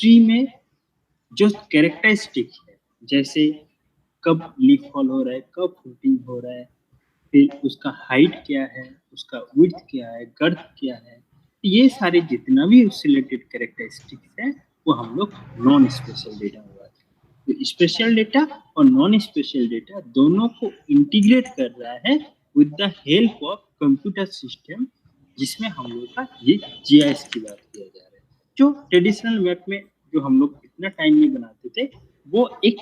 Tree में जो characteristic है, जैसे कब लीफ फॉल हो रहा है, कब फ्रूटिंग हो रहा है, फिर उसका हाइट क्या है, उसका विड्थ क्या है, गर्थ क्या है, ये सारे जितना भी उससे रिलेटेड कैरेक्टरिस्टिक्स है वो हम लोग नॉन स्पेशल डेटा में बात करते हैं। तो स्पेशल डेटा और नॉन स्पेशल डेटा दोनों को इंटीग्रेट कर रहा है with the help of computer system, जिसमें हम लोग का ये जीआईएस की बात किया जा रहा है। जो ट्रेडिशनल मैप में जो हम लोग इतना टाइम में बनाते थे वो एक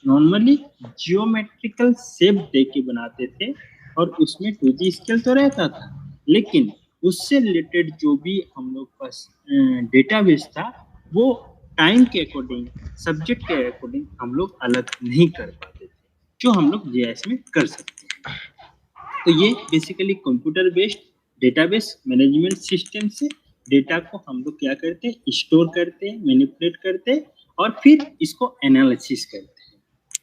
नॉर्मली जियोमेट्रिकल शेप दे के बनाते थे और उसमें 2D स्केल तो रहता था, लेकिन उससे रिलेटेड जो भी हम लोग पास डेटाबेस था वो टाइम के अकॉर्डिंग, सब्जेक्ट के अकॉर्डिंग हम लोग अलग नहीं कर पाते थे, जो हम लोग जीआईएस में कर सकते हैं। तो ये basically computer based database management system से डेटा को हम लोग क्या करते हैं, स्टोर करते हैं, मैनिपुलेट करते हैं और फिर इसको एनालिसिस करते हैं।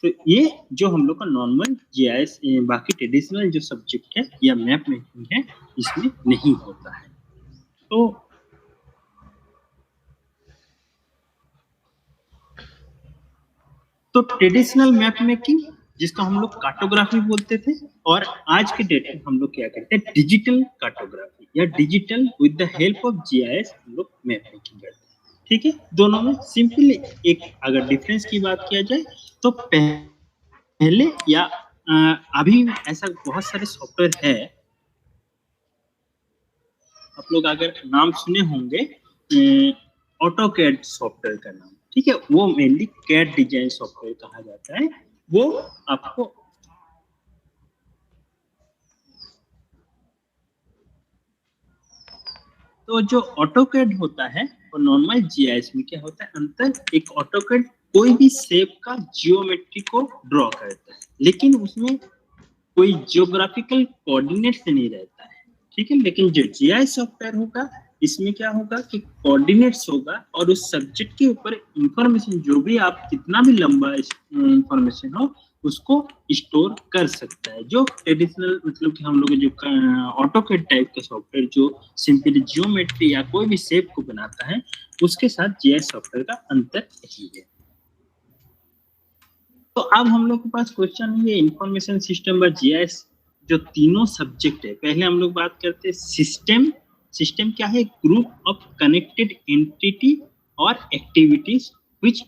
तो ये जो हम लोग का नॉर्मल जीआईएस बाकी ट्रेडिशनल जो सब्जेक्ट है या मैप मेकिंग है इसमें नहीं होता है। तो ट्रेडिशनल मैप मेकिंग जिसको हम लोग कार्टोग्राफी बोलते थे, और आज के डेट में हम लोग क्या करते हैं, डिजिटल कार्टोग्राफी या digital with the help of GIS हम लोग मैप मेकिंग करते हैं। ठीक है, दोनों में सिंपल एक अगर डिफरेंस की बात किया जाए तो पहले या अभी ऐसा बहुत सारे सॉफ्टवेयर है, आप लोग अगर नाम सुने होंगे ऑटोकैड सॉफ्टवेयर का नाम, ठीक है, वो मेनली कैड डिजाइन सॉफ्टवेयर कहा जाता है। वो आपको तो जो ऑटोकैड होता है वो नॉर्मल जीआईएस में क्या होता है, अंतर एक ऑटोकैड कोई भी शेप का जियोमेट्री को ड्रॉ करता है, लेकिन उसमें कोई जियोग्राफिकल कोऑर्डिनेट से नहीं रहता है। ठीक है, लेकिन जो जीआईएस सॉफ्टवेयर होगा इसमें क्या होगा कि कोऑर्डिनेट्स होगा और उस सब्जेक्ट के ऊपर इंफॉर्मेशन जो भी आप कितना भी लंबा इंफॉर्मेशन हो उसको स्टोर कर सकता है। जो ट्रेडिशनल मतलब कि हम लोग जो ऑटोकैड टाइप का सॉफ्टवेयर जो सिंपली जियोमेट्री या कोई भी शेप को बनाता है उसके साथ जीआईएस सॉफ्टवेयर का अंतर यही है। तो अब हम लोग के पास क्वेश्चन है इंफॉर्मेशन सिस्टम और जीआईएस जो तीनों सब्जेक्ट है। पहले हम लोग बात करते हैं सिस्टम। सिस्टम क्या है, ग्रुप ऑफ कनेक्टेड एंटिटी और एक्टिविटीज विच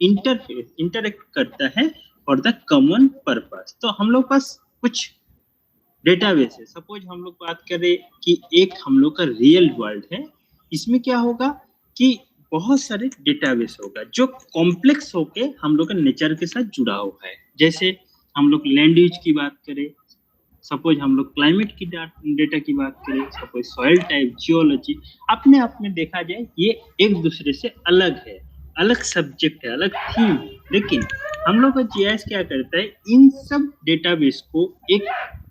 इंटरेक्ट करता है फॉर द कॉमन पर्पस। तो हम लोग पास कुछ डेटाबेस है, सपोज हम लोग बात करें कि एक हम लोग का रियल वर्ल्ड है, इसमें क्या होगा कि बहुत सारे डेटाबेस होगा जो कॉम्प्लेक्स होके हम लोग का नेचर के साथ जुड़ा हुआ है। जैसे हम लोग लैंड यूज की बात करें, सपोज हम लोग क्लाइमेट की डेटा की बात करें, सपोज सॉइल टाइप, जियोलॉजी, अपने आप में देखा जाए ये एक दूसरे से अलग है, अलग सब्जेक्ट है, अलग थीम। लेकिन हम लोग का जीआईएस क्या करता है, इन सब डेटाबेस को एक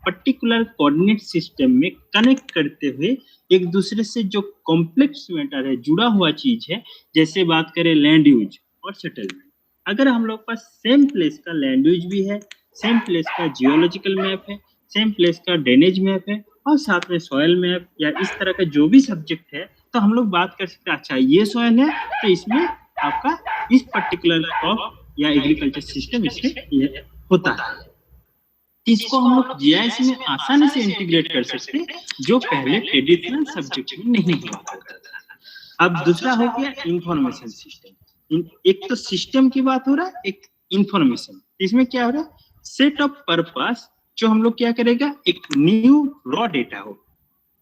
पर्टिकुलर कोऑर्डिनेट सिस्टम में कनेक्ट करते हुए एक दूसरे से जो कॉम्प्लेक्स मैटर है, जुड़ा हुआ चीज है, जैसे बात करें लैंड यूज और सेटलमेंट। अगर हम लोग पास सेम प्लेस का लैंड यूज भी है, सेम प्लेस का जियोलॉजिकल मैप है, सेम प्लेस का ड्रेनेज मैप है और साथ में सॉयल मैप या इस तरह का जो भी सब्जेक्ट है, तो हम लोग बात कर सकते हैं अच्छा ये सॉयल है तो इसमें आपका इस पर्टिकुलर क्रॉप या एग्रीकल्चर सिस्टम इसमें होता है। इसको हम लोग जीआईएस में आसानी से इंटीग्रेट कर सकते हैं, जो पहले ट्रेडिशनल सब्जेक्ट में नहीं हुआ करता था। अब दूसरा हो गया इंफॉर्मेशन सिस्टम। एक तो सिस्टम की बात हो रहा है, एक इंफॉर्मेशन। इसमें क्या हो रहा है, सेट ऑफ पर्पस जो हम लोग क्या करेगा, एक न्यू रॉ डेटा हो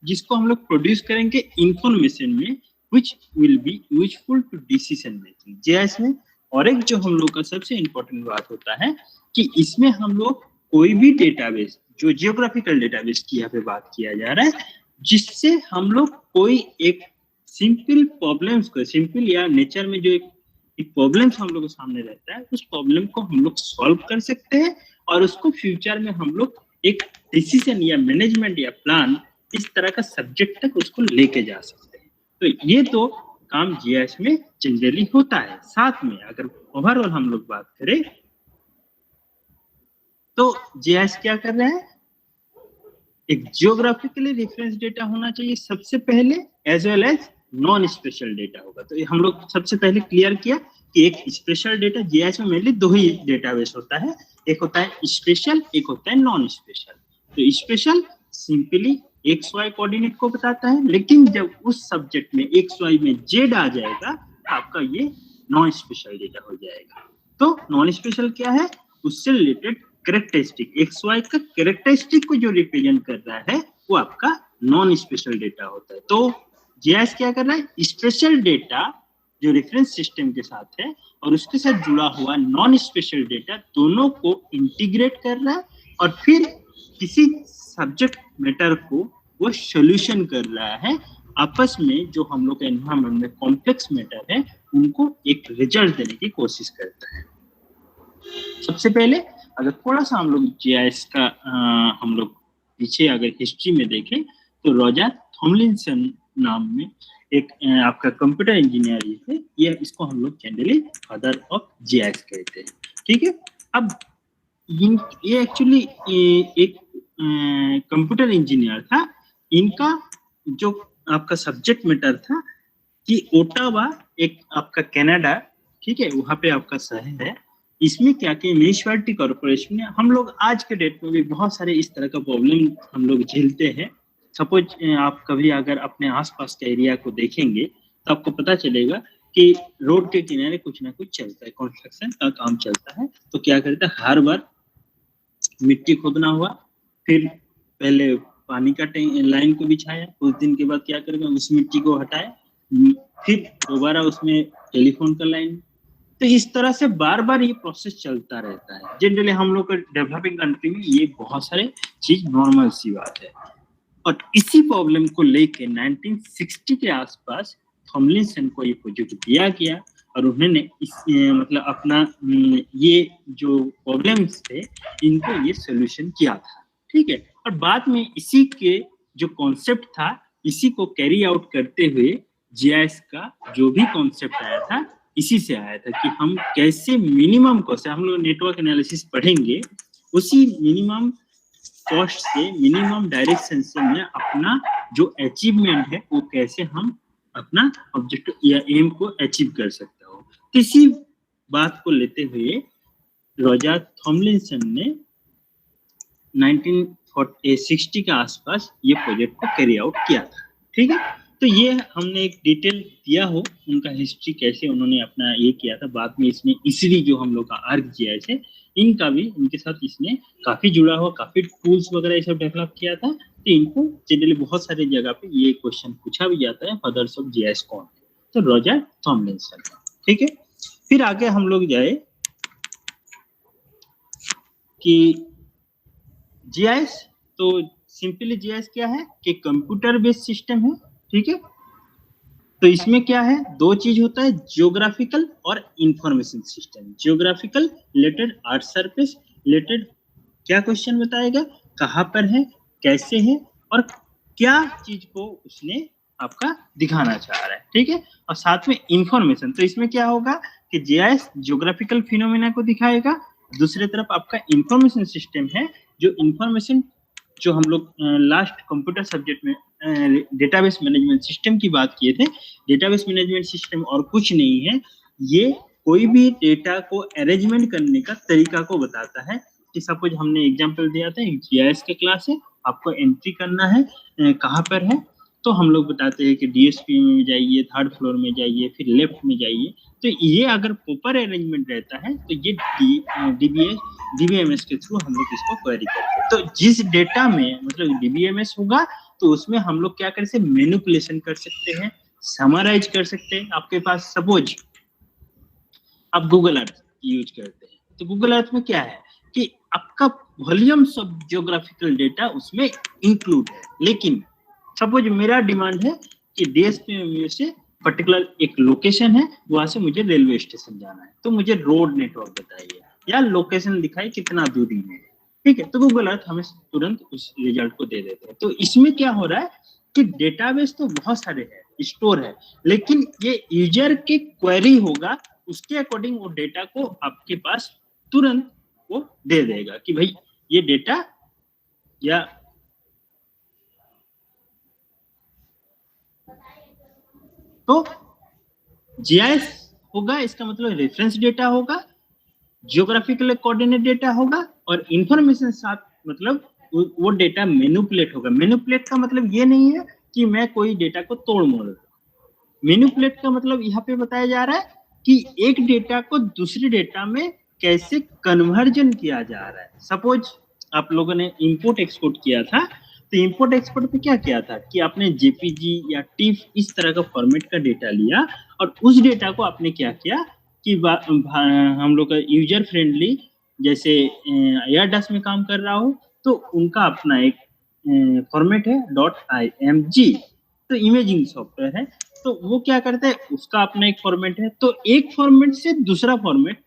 जिसको हम लोग प्रोड्यूस करेंगे इंफॉर्मेशन में, which will be useful to decision making GIS में। और एक जो हम लोग का सबसे इंपॉर्टेंट बात होता है कि इसमें हम लोग कोई भी डेटाबेस, जो जियोग्राफिकल डेटाबेस की यहाँ पे बात किया जा रहा है, जिससे हम लोग कोई एक सिंपल प्रॉब्लम्स को, सिंपल या नेचर में जो एक प्रॉब्लम्स हम लोग के सामने रहता है, उस प्रॉब्लम को हम लोग सॉल्व कर सकते हैं और उसको फ्यूचर में हम लोग एक डिसीजन या मैनेजमेंट या प्लान इस तरह का सब्जेक्ट तक उसको लेके जा सकते हैं। तो ये तो काम जीआईएस में जनरली होता है। साथ में अगर ओवरऑल हम लोग बात करें तो जीआईएस क्या कर रहे हैं, एक जियोग्राफिकली रेफरेंस डेटा होना चाहिए सबसे पहले, as well as non spatial data होगा। तो हम लोग सबसे पहले क्लियर किया कि एक स्पेशल डेटा, जीआईएस में मेनली दो ही डेटाबेस होता है, एक होता है स्पेशल, एक होता है नॉन स्पेशल। तो spatial simply X Y coordinate को बताता है, लेकिन जब उस सब्जेक्ट में एक्स वाई में जेड आ जाएगा तो आपका ये नॉन स्पेशल डेटा हो जाएगा। तो नॉन स्पेशल क्या है, उससे रिलेटेड कैरेक्टरिस्टिक, एक्स वाई का कैरेक्टरिस्टिक को जो रिप्रेजेंट कर रहा है वो आपका नॉन स्पेशल डेटा होता है। तो जीआईएस क्या कर रहा है, स्पेशल डेटा जो रेफरेंस सिस्टम के साथ है और उसके साथ जुड़ा हुआ नॉन स्पेशल डेटा, दोनों को इंटीग्रेट कर रहा है और फिर किसी सब्जेक्ट मैटर को वो सोल्यूशन कर रहा है आपस में, जो हम लोग के एनवायरमेंट में कॉम्प्लेक्स मैटर है उनको एक रिजल्ट देने की कोशिश करता है। सबसे पहले अगर थोड़ा सा हम लोग जीआईएस का हम लोग पीछे अगर हिस्ट्री में देखें तो रॉजर थॉमलिंसन नाम में एक आपका कंप्यूटर इंजीनियर थे, ये इसको हम लोग जनरली फादर ऑफ जीआईएस कहते हैं। ठीक है, अब ये एक्चुअली एक कंप्यूटर इंजीनियर था। इनका जो आपका सब्जेक्ट मैटर था कि ओटावा एक आपका कनाडा, ठीक है, वहां पे आपका शहर है। इसमें क्या कि म्यूनिसिपैलिटी कॉर्पोरेशन में हम लोग आज के डेट में भी बहुत सारे इस तरह का प्रॉब्लम हम लोग झेलते हैं। सपोज आप कभी अगर अपने आसपास के एरिया को देखेंगे तो आपको पता चलेगा कि रोड के किनारे कुछ ना कुछ चलता है, कंस्ट्रक्शन का काम चलता है। तो क्या करता है, हर बार मिट्टी खोदना हुआ, फिर पहले पानी का लाइन को बिछाया, कुछ दिन के बाद क्या करेगा, उस मिट्टी को हटाया, फिर दोबारा उसमें टेलीफोन का लाइन। तो इस तरह से बार बार ये प्रोसेस चलता रहता है। जनरली हम लोग डेवलपिंग कंट्री में ये बहुत सारे चीज नॉर्मल सी बात है। और इसी प्रॉब्लम को लेके 1960 के आसपास थॉमलिंसन को ये प्रोजेक्ट दिया गया और उन्होंने इस मतलब अपना ये जो प्रॉब्लम्स थे इनको ये सोल्यूशन किया था। ठीक है, और बाद में इसी के जो कॉन्सेप्ट था इसी को कैरी आउट करते हुए जीआईएस का जो भी कॉन्सेप्ट आया था इसी से आया था कि हम कैसे मिनिमम कॉस्ट, हम लोग नेटवर्क एनालिसिस पढ़ेंगे, उसी मिनिमम कॉस्ट से मिनिमम डायरेक्शन से मैं अपना जो अचीवमेंट है वो कैसे हम अपना ऑब्जेक्टिव या एम को अचीव कर सकता हूँ। तो इसी बात को लेते हुए रॉजर थॉमलिंसन ने 1960 के आसपास ये प्रोजेक्ट को कैरी आउट किया था। ठीक है, तो ये हमने एक डिटेल दिया हो उनका हिस्ट्री कैसे उन्होंने अपना ये किया था। बाद में इसमें इसरी जो हम लोग का आर्क जीआईएस है इनका भी इनके साथ इसने काफी जुड़ा हुआ, काफी टूल्स वगैरह ये सब डेवलप किया था। तो इनको जनरली बहुत सारी जगह पे ये क्वेश्चन पूछा भी जाता है, फादर्स ऑफ जीआईएस कौन है, तो रॉजर थॉमलिंसन। ठीक है, फिर आगे हम लोग जाए कि जीआईएस, तो सिंपली जीआईएस क्या है कि कंप्यूटर बेस्ड सिस्टम है। ठीक है, तो इसमें क्या है, दो चीज होता है, जियोग्राफिकल और information system. Geographical related earth surface related क्या क्वेश्चन बताएगा, कहाँ पर है, कैसे है और क्या चीज को उसने आपका दिखाना चाह रहा है। ठीक है, और साथ में इंफॉर्मेशन, तो इसमें क्या होगा कि जीआईएस जियोग्राफिकल फिनोमेना को दिखाएगा, दूसरी तरफ आपका इंफॉर्मेशन सिस्टम है जो इंफॉर्मेशन जो हम लोग लास्ट कंप्यूटर सब्जेक्ट में डेटाबेस मैनेजमेंट सिस्टम की बात किए थे। डेटाबेस मैनेजमेंट सिस्टम और कुछ नहीं है, ये कोई भी डेटा को अरेंजमेंट करने का तरीका को बताता है। कि सपोज हमने एग्जांपल दिया था, जीआईएस के क्लास है, आपको एंट्री करना है कहाँ पर है, तो हम लोग बताते हैं कि डीएसपी में जाइए, थर्ड फ्लोर में जाइए, फिर लेफ्ट में जाइए। तो ये अगर प्रॉपर अरेंजमेंट रहता है तो ये डीबीएमएस के थ्रू हम लोग इसको क्वेरी करते हैं। तो जिस डेटा में मतलब डीबीएमएस होगा तो उसमें हम लोग क्या कर सकते हैं, मैनिपुलेशन कर सकते हैं, समराइज कर सकते हैं। आपके पास सपोज आप गूगल अर्थ यूज करते हैं, तो गूगल अर्थ में क्या है कि आपका वॉल्यूम्स ऑफ जियोग्राफिकल डेटा उसमें इंक्लूड है, लेकिन सपोज मेरा डिमांड है कि डीएसपी में से पर्टिकुलर एक लोकेशन है, वहां से मुझे रेलवे स्टेशन जाना है, तो मुझे रोड नेटवर्क बताइए या लोकेशन दिखाई कितना दूरी में है। ठीक है, तो गूगल अर्थ हमें तुरंत उस रिजल्ट को दे देते हैं। तो इसमें क्या हो रहा है कि डेटाबेस तो बहुत सारे हैं, स्टोर है, लेकिन ये यूजर की क्वेरी होगा, उसके अकॉर्डिंग वो डेटा को आपके पास तुरंत वो दे देगा कि भाई ये डेटा या तो जीआईएस होगा, इसका मतलब रेफरेंस डेटा होगा, जियोग्राफिकल कोऑर्डिनेट डेटा होगा और इंफॉर्मेशन साथ मतलब वो डेटा मैनिपुलेट होगा। मैनिपुलेट का मतलब ये नहीं है कि मैं कोई डेटा को तोड़ मोड़ दूं। मैनिपुलेट का मतलब यहाँ पे बताया जा रहा है कि एक डेटा को दूसरे डेटा में कैसे कन्वर्जन किया जा रहा है। सपोज आप लोगों ने इंपोर्ट एक्सपोर्ट किया था, तो इंपोर्ट एक्सपोर्ट पे क्या किया था कि आपने जेपीजी या टिफ इस तरह का फॉर्मेट का डेटा लिया और उस डेटा को आपने क्या किया कि हम लोग का यूजर फ्रेंडली, जैसे एयरडस में काम कर रहा हो तो उनका अपना एक फॉर्मेट है .img, तो इमेजिंग सॉफ्टवेयर है, तो वो क्या करता है उसका अपना एक फॉर्मेट है। तो एक फॉर्मेट से दूसरा फॉर्मेट,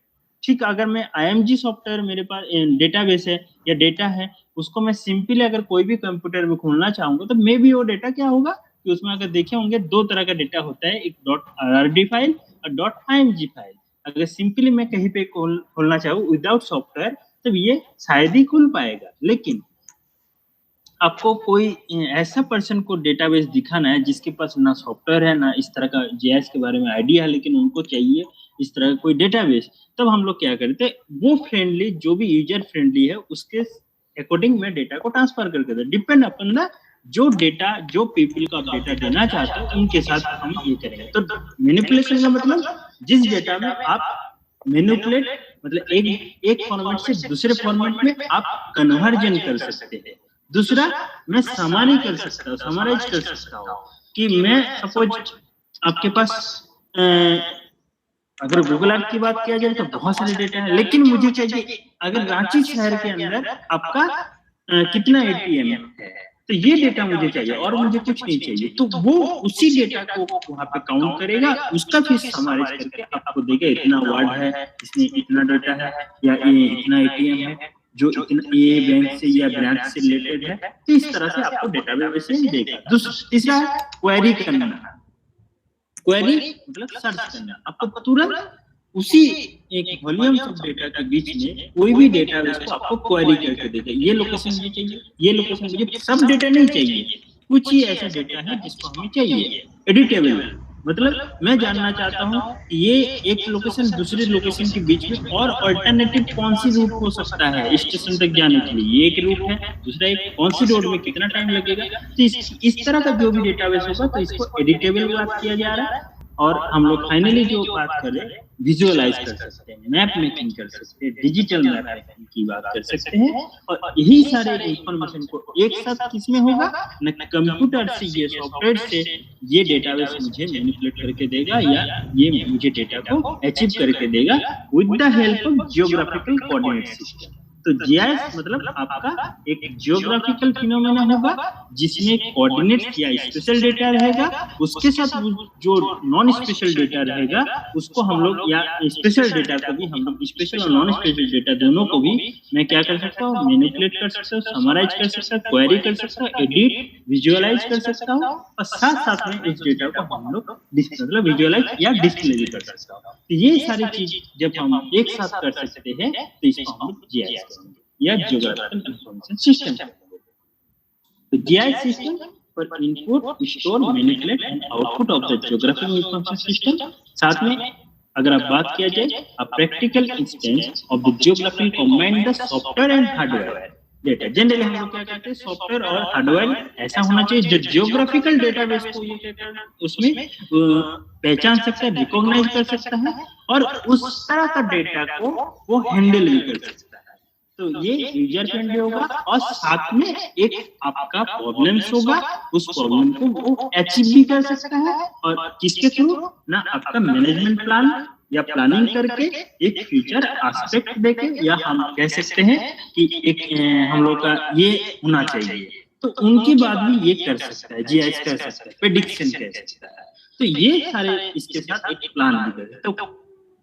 ठीक, अगर मैं img सॉफ्टवेयर मेरे पास डेटाबेस है या डेटा है, उसको मैं सिंपली अगर कोई भी कंप्यूटर में खोलना चाहूंगा तो मे भी वो डेटा क्या होगा कि उसमें अगर देखे होंगे दो तरह का डेटा होता है, एक .rd फाइल और .img फाइल। अगर सिंपली मैं कहीं पे खोलना चाहूँ विदाउट सॉफ्टवेयर तो ये शायद ही खुल पाएगा, लेकिन आपको कोई ऐसा पर्सन को डेटाबेस दिखाना है जिसके पास ना सॉफ्टवेयर है ना इस तरह का जीआईएस के बारे में आइडिया है, लेकिन उनको चाहिए इस तरह का कोई डेटाबेस, तब हम लोग क्या करते हैं वो फ्रेंडली जो भी यूजर फ्रेंडली है उसके अकॉर्डिंग में डेटा को ट्रांसफर कर देते हैं। डिपेंड अपन ना जो डेटा जो पीपल को आप डेटा देना चाहते हो उनके साथ हम ये करेंगे। तो मैनिपुलेशन का मतलब जिस डेटा में आप मैनिपुलेट मतलब एक फॉर्मेट से दूसरे फॉर्मेट में आप कन्वर्जन कर सकते हैं। दूसरा, मैं समानी कर सकता हूँ, समराइज कर सकता हूँ कि मैं सपोज आपके पास अगर गूगल अर्थ की बात किया जाए तो बहुत सारे डेटा है, लेकिन मुझे चाहिए अगर रांची शहर के अंदर आपका कितना एटीएम है, तो ये डेटा मुझे चाहिए और मुझे कुछ नहीं चाहिए, तो वो उसी डेटा को वहां पे काउंट करेगा, उसका फिर समराइज करके आपको देगा इतना वार्ड है, इसमें इतना डेटा है या ये इतना एटीएम है जो इतना ये बैंक से या ब्रांच से रिलेटेड है, तो इस तरह से आपको डेटाबेस से देगा। तीसरा क्वेरी करना, क्वेरी मतलब सर्च करना, आपको तुरंत उसी एक वॉल्यूम ऑफ डेटा के बीच में कोई भी डेटाबेस को आपको क्वेरी करके देगा, ये लोकेशन मुझे चाहिए, ये लोकेशन मुझे, सब डेटा नहीं चाहिए, कुछ ही ऐसा डेटा है जिसको हमें चाहिए। एडिटेबल मतलब मैं जानना चाहता हूँ ये एक लोकेशन दूसरे लोकेशन के बीच में और अल्टरनेटिव कौन सी रूट हो सकता है स्टेशन तक जाने के लिए, ये एक रूट है, दूसरा एक कौन सी रोड में कितना टाइम लगेगा, तो इस तरह का जो भी डेटाबेस होगा तो इसको एडिटेबल बात किया जा रहा है। और हम लोग फाइनली जो बात करें विजुअलाइज कर सकते हैं, मैप मेकिंग कर सकते हैं, डिजिटल मैप मेकिंग की बात कर सकते हैं, और यही सारे इंफॉर्मेशन को एक साथ किसमें होगा न कंप्यूटर से, ये सॉफ्टवेयर से ये डेटाबेस मुझे मैनिपुलेट करके देगा या ये मुझे डेटा को अचीव करके देगा with the help of geographical coordinate system. तो जीआईएस मतलब आपका एक जियोग्राफिकल फिनोमेना होगा जिसमें कोऑर्डिनेट्स या स्पेशल डेटा रहेगा, उसके साथ जो नॉन स्पेशल डेटा रहेगा उसको हम लोग या स्पेशल डेटा को भी हम लोग स्पेशल और नॉन स्पेशल डेटा दोनों को भी मैं क्या कर सकता हूँ मैनिपुलेट कर सकता हूँ, समराइज कर सकता हूँ, क्वेरी कर सकता हूँ, एडिट विजुअलाइज कर सकता हूँ, और साथ साथ में इस डेटा को हम लोग मतलब विजुअलाइज या डिस्प्ले भी कर सकता हूँ। तो ये सारी चीज जब हम एक साथ कर सकते हैं तो इसको हम लोग जीआईएस या जियोग्राफिकल इंफॉर्मेशन सिस्टम। तो GIS system for input, store, manipulate and output of the geographical information system। साथ में अगर आप बात किया जाए a practical instance of the geography combine the software and hardware data. Generally हम लोग क्या कहते हैं सॉफ्टवेयर और हार्डवेयर ऐसा होना चाहिए जो जियोग्राफिकल डेटाबेस को ये कहकर उसमें पहचान सकता है, रिकॉग्नाइज कर सकता है और उस तरह का डेटा को वो हैंडल भी कर सकता है। तो ये यूजर फ्रेंडली होगा और साथ में एक आपका प्रॉब्लम्स होगा, उस प्रॉब्लम को वो अचीव भी कर सकता है और किसके थ्रू ना आपका मैनेजमेंट प्लान या प्लानिंग करके एक फ्यूचर एस्पेक्ट देके, या हम कह सकते हैं कि एक हम लोग का ये होना चाहिए, तो उनके बाद भी ये कर सकता है, जीआईएस कर सकता है, प्रेडिक्शन कर सकता है। तो ये सारे इसके साथ एक प्लान भी कर सकते हैं।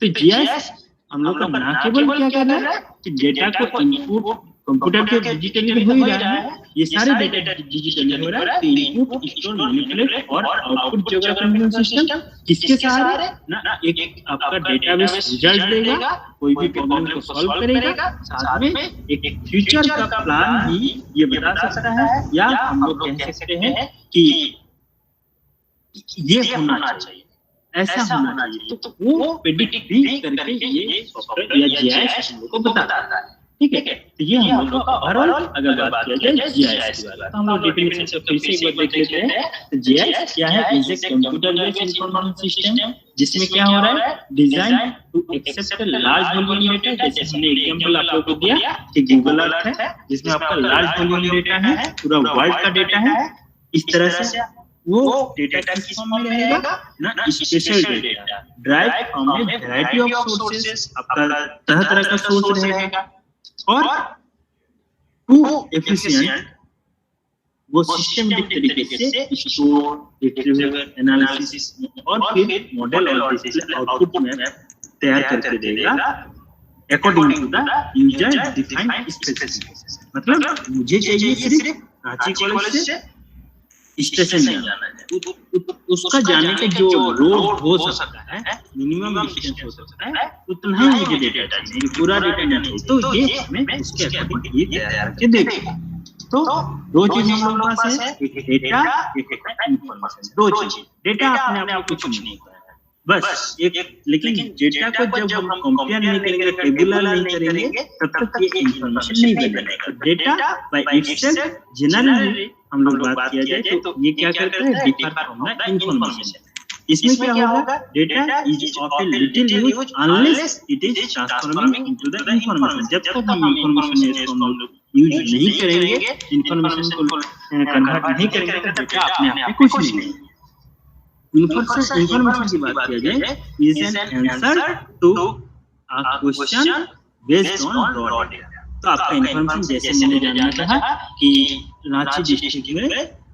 तो जीआईएस हम लोग का ना केवल क्या कर रहा है कि डेटा को इनपुट कंप्यूटर के डिजिटली हो ही रहा है, ये सारे डेटा डिजिटली हो रहा है, तो इनपुट स्टोर मैनिपुलेट और आउटपुट जियोग्राफिकल सिस्टम किसके सहारे ना एक आपका डेटाबेस रिजल्ट देगा, कोई भी प्रॉब्लम को सॉल्व करेगा, साथ में एक फ्यूचर का प्लान भी ये बता सकता है, या हम लोग कह सकते हैं कि ये होना चाहिए। ऐसा होना चाहिए, तो वो प्रेडिक्ट भी करके ये सॉफ्टवेयर या जीआईएस हम लोग को बताता है। ठीक है, तो ये हम लोग का ओवरऑल अगर बात किया जाए जीआईएस की बात, तो हम लोग डेफिनेशन से फिर से एक बार देख लेते हैं। तो जीआईएस क्या है? Is a computer based information system जिसमें क्या हो रहा है? Design to accept large volume data. जैसे हमने एग्जांपल आप लोगों को दिया कि गूगल अर्थ है जिसमें आपका लार्ज वॉल्यूम डेटा है, पूरा वर्ल्ड का डेटा है। इस तरह से वो डेटा किस फॉर्म में रहेगा ना? Special data drive from A variety of sources, आपका तरह तरह का सोर्स रहेगा। और टू एफिशिएंट वो सिस्टमेटिक तरीके से स्टोर, रिट्रीव, एनालिसिस और फिर मॉडल और डिस्प्ले आउटपुट में तैयार करके देगा according to the user defined specification. मतलब मुझे चाहिए सिर्फ रांची कॉलेज से स्टेशन जाना है, उसका जाने का जो रोड हो सकता है, मिनिमम डिस्टेंस हो सकता है, उतना ही मुझे डेटा चाहिए, पूरा डेटा नहीं। तो ये हमें उसके अकॉर्डिंग ये तैयार करके देगा। तो दो चीज हम लोग पास है, एक डेटा, एक इंफॉर्मेशन। दो चीज, डेटा अपने आप कुछ नहीं होता है, बस एक, लेकिन डेटा को जब हम कंपेयर नहीं करेंगे, टेबुलर नहीं करेंगे, तब तक ये इंफॉर्मेशन नहीं बनेगा। तो डेटा बाय इटसेल्फ जनरली हम लोग बात किया जाए तो ये क्या करता है? Differ from the information. इसमें क्या होगा? Data is of a little use unless it is transforming into the information. जब तक हम इंफॉर्मेशन को यूज नहीं करेंगे, इंफॉर्मेशन को कन्वर्ट नहीं करेंगे, तो डेटा अपने आप में कुछ नहीं है। इंफॉर्मेशन की बात किया जाए, is an answer to a question based on raw data. तो आपका इंफॉर्मेशन जैसे मैंने जानना चाहा कि रांची डिस्ट्रिक्ट में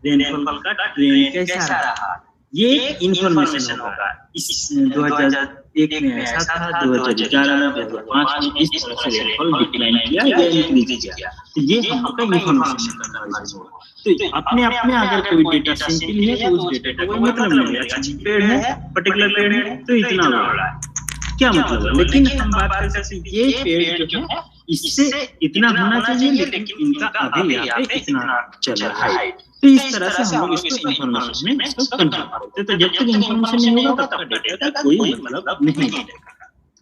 रेनफॉल का ट्रेंड कैसा रहा, ये इंफॉर्मेशन होगा। इस 2001 में ऐसा था, 2011 में, 2005 में इस तरह से रेनफॉल डिक्लाइन किया या इंक्रीज किया। तो ये हम लोग का इंफॉर्मेशन का एनालिसिस होगा। तो अपने आप में अगर कोई डेटा सिंपल है तो उस डेटा का कोई मतलब नहीं है। अच्छा पेड़ है, पर्टिकुलर पेड़ है तो इतना बड़ा है, क्या मतलब है? लेकिन हम बात कर सकते हैं ये पेड़ जो है इससे इतना होना चाहिए, लेकिन इनका अभी यहाँ पे इतना चल रहा है। तो इस तरह से हम लोग इसको इंफॉर्मेशन में इसको कंट्रोल करते हैं। तो जब तक इंफॉर्मेशन नहीं होगा तब तक डेटा का कोई मतलब नहीं है।